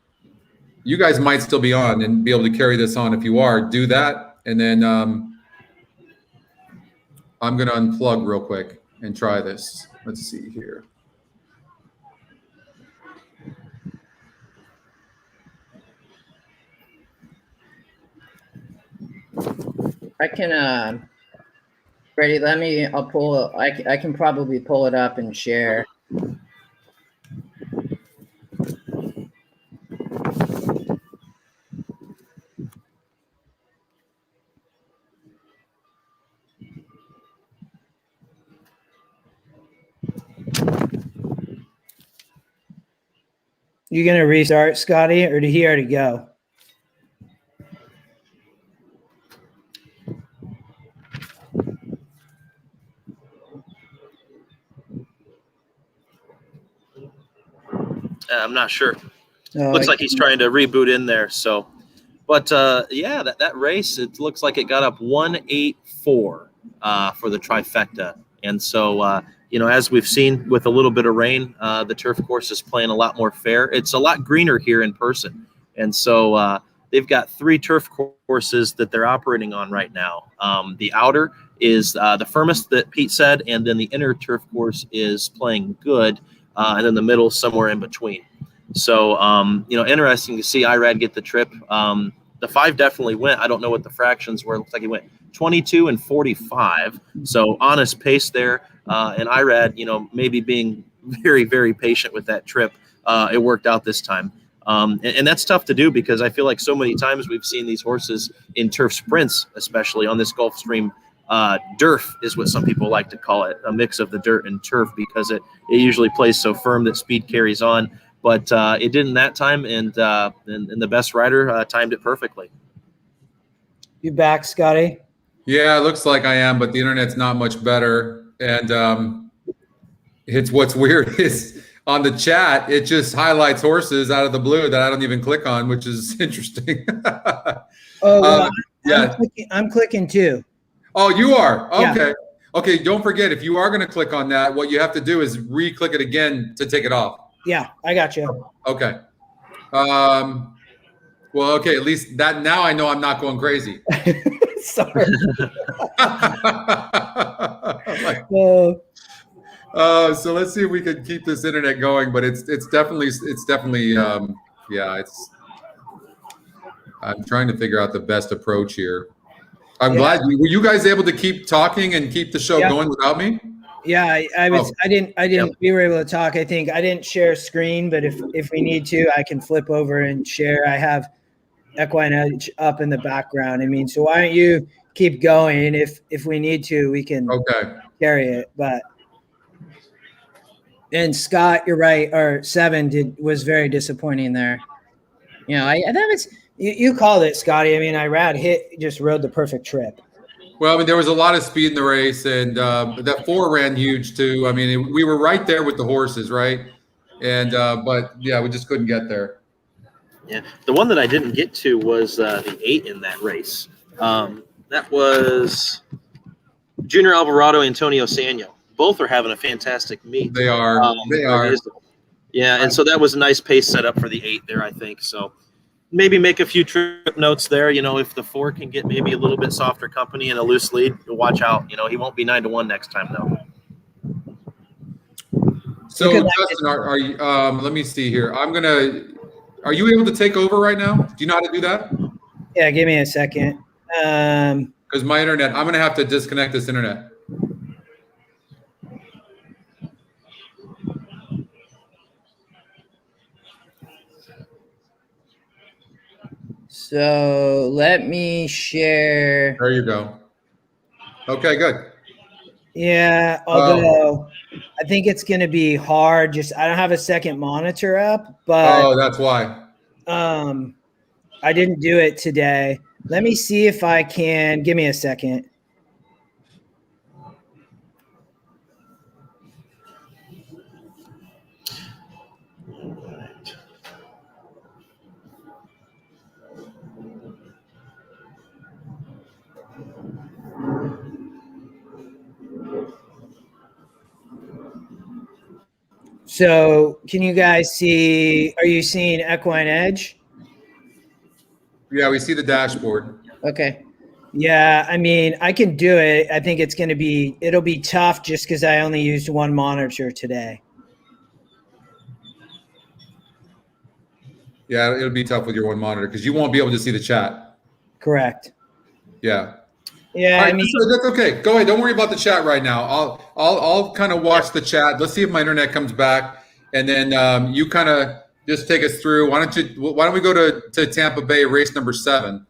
You guys might still be on and be able to carry this on. If you are, do that. And then I'm going to unplug real quick and try this. Let's see here. I can Brady, I can probably pull it up and share. You going to restart, Scotty, or did he already go? I'm not sure. Looks like he's trying to reboot in there. So, but yeah, that race, it looks like it got up 1-8-4 for the trifecta. And so, as we've seen with a little bit of rain, the turf course is playing a lot more fair. It's a lot greener here in person. And so they've got 3 turf courses that they're operating on right now. The outer is the firmest that Pete said, and then the inner turf course is playing good. And then the middle somewhere in between. So, interesting to see Irad get the trip. The 5 definitely went. I don't know what the fractions were. It looks like he went 22 and 45. So honest pace there. And Irad, maybe being very, very patient with that trip. It worked out this time. And that's tough to do because I feel like so many times we've seen these horses in turf sprints, especially on this Gulfstream. Durf is what some people like to call it, a mix of the dirt and turf, because it usually plays so firm that speed carries on. But it didn't that time, and the best rider timed it perfectly. You back, Scotty? Yeah, it looks like I am, but the internet's not much better. And it's what's weird is on the chat, it just highlights horses out of the blue that I don't even click on, which is interesting. Yeah, I'm clicking too. Oh, you are? Okay. Yeah. Okay, don't forget, if you are going to click on that, what you have to do is re-click it again to take it off. Yeah, I got you. Okay. Well, okay, at least that now I know I'm not going crazy. Sorry. So let's see if we can keep this internet going, but it's definitely yeah, I'm trying to figure out the best approach here. I'm glad. Were you guys able to keep talking and keep the show going without me? Yeah, I was. I didn't. We were able to talk. I think I didn't share screen, but if we need to, I can flip over and share. I have EquinEdge up in the background. I mean, so why don't you keep going? If we need to, we can carry it. But and Scott, you're right. Our 7 was very disappointing there. You know, that was you called it, Scotty. I mean, just rode the perfect trip. Well, I mean, there was a lot of speed in the race, and that 4 ran huge too. I mean, we were right there with the horses, right? And but yeah, we just couldn't get there. Yeah, the one that I didn't get to was the 8 in that race. That was Junior Alvarado, Antonio Sanyo. Both are having a fantastic meet. They are. They are. Yeah, and so that was a nice pace setup for the 8 there, I think. So maybe make a few trip notes there. You know, if the 4 can get maybe a little bit softer company and a loose lead, watch out. You know, he won't be 9-1 next time though. So Justin, are you? Let me see here. Are you able to take over right now? Do you know how to do that? Yeah, give me a second. Because my internet, I'm gonna have to disconnect this internet. So let me share. There you go. Okay, good. Yeah, although I think it's going to be hard. I don't have a second monitor up, but that's why. I didn't do it today. Let me see if I can. Give me a second. So can you guys see, are you seeing EquinEdge? Yeah, we see the dashboard. Okay. Yeah, I mean, I can do it. I think it'll be tough just because I only used one monitor today. Yeah, it'll be tough with your one monitor because you won't be able to see the chat. Correct. Yeah. Yeah, right, I mean, that's okay. Go ahead. Don't worry about the chat right now. I'll kind of watch the chat. Let's see if my internet comes back, and then you kind of just take us through. Why don't we go to Tampa Bay, race number 7?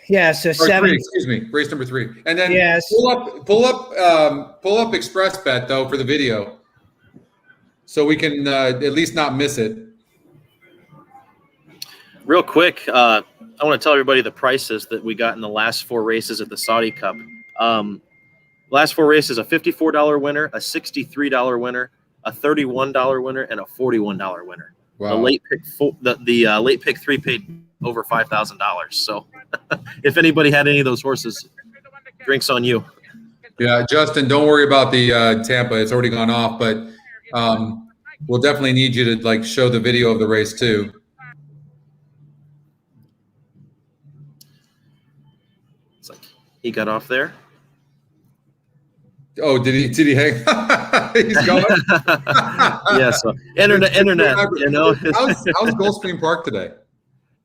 Yeah, so 7. 3, excuse me, race number 3, and then pull up Xpressbet though for the video, so we can at least not miss it. Real quick, I want to tell everybody the prices that we got in the last 4 races at the Saudi Cup. Last 4 races: a $54 winner, a $63 winner, a $31 winner, and a $41 winner. Wow. The late pick 3 paid over $5,000. So, if anybody had any of those horses, drinks on you. Yeah, Justin, don't worry about the Tampa; it's already gone off. But we'll definitely need you to show the video of the race too. It's like he got off there. Oh, did he hang? He's going. Yeah, so internet. You know, how's Gulfstream Park today?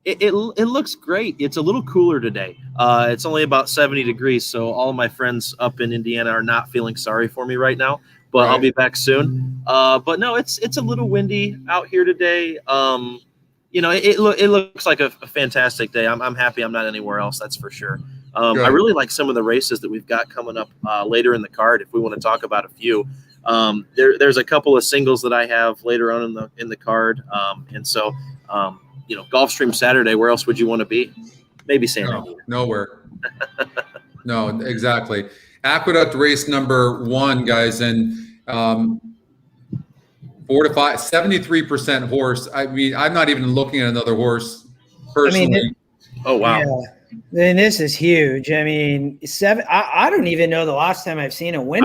It looks great. It's a little cooler today. It's only about 70 degrees, so all of my friends up in Indiana are not feeling sorry for me right now. But right. I'll be back soon. But no, it's a little windy out here today. You know, it looks like a fantastic day. I'm happy I'm not anywhere else. That's for sure. I really like some of the races that we've got coming up later in the card. If we want to talk about a few, there's a couple of singles that I have later on in the card, and so you know, Gulfstream Saturday. Where else would you want to be? Maybe San Diego. Nowhere. No, exactly. Aqueduct race number 1, guys, and 4 to 5, 73% horse. I mean, I'm not even looking at another horse personally. Oh wow. Yeah. Then this is huge. I mean, 7. I don't even know the last time I've seen a win.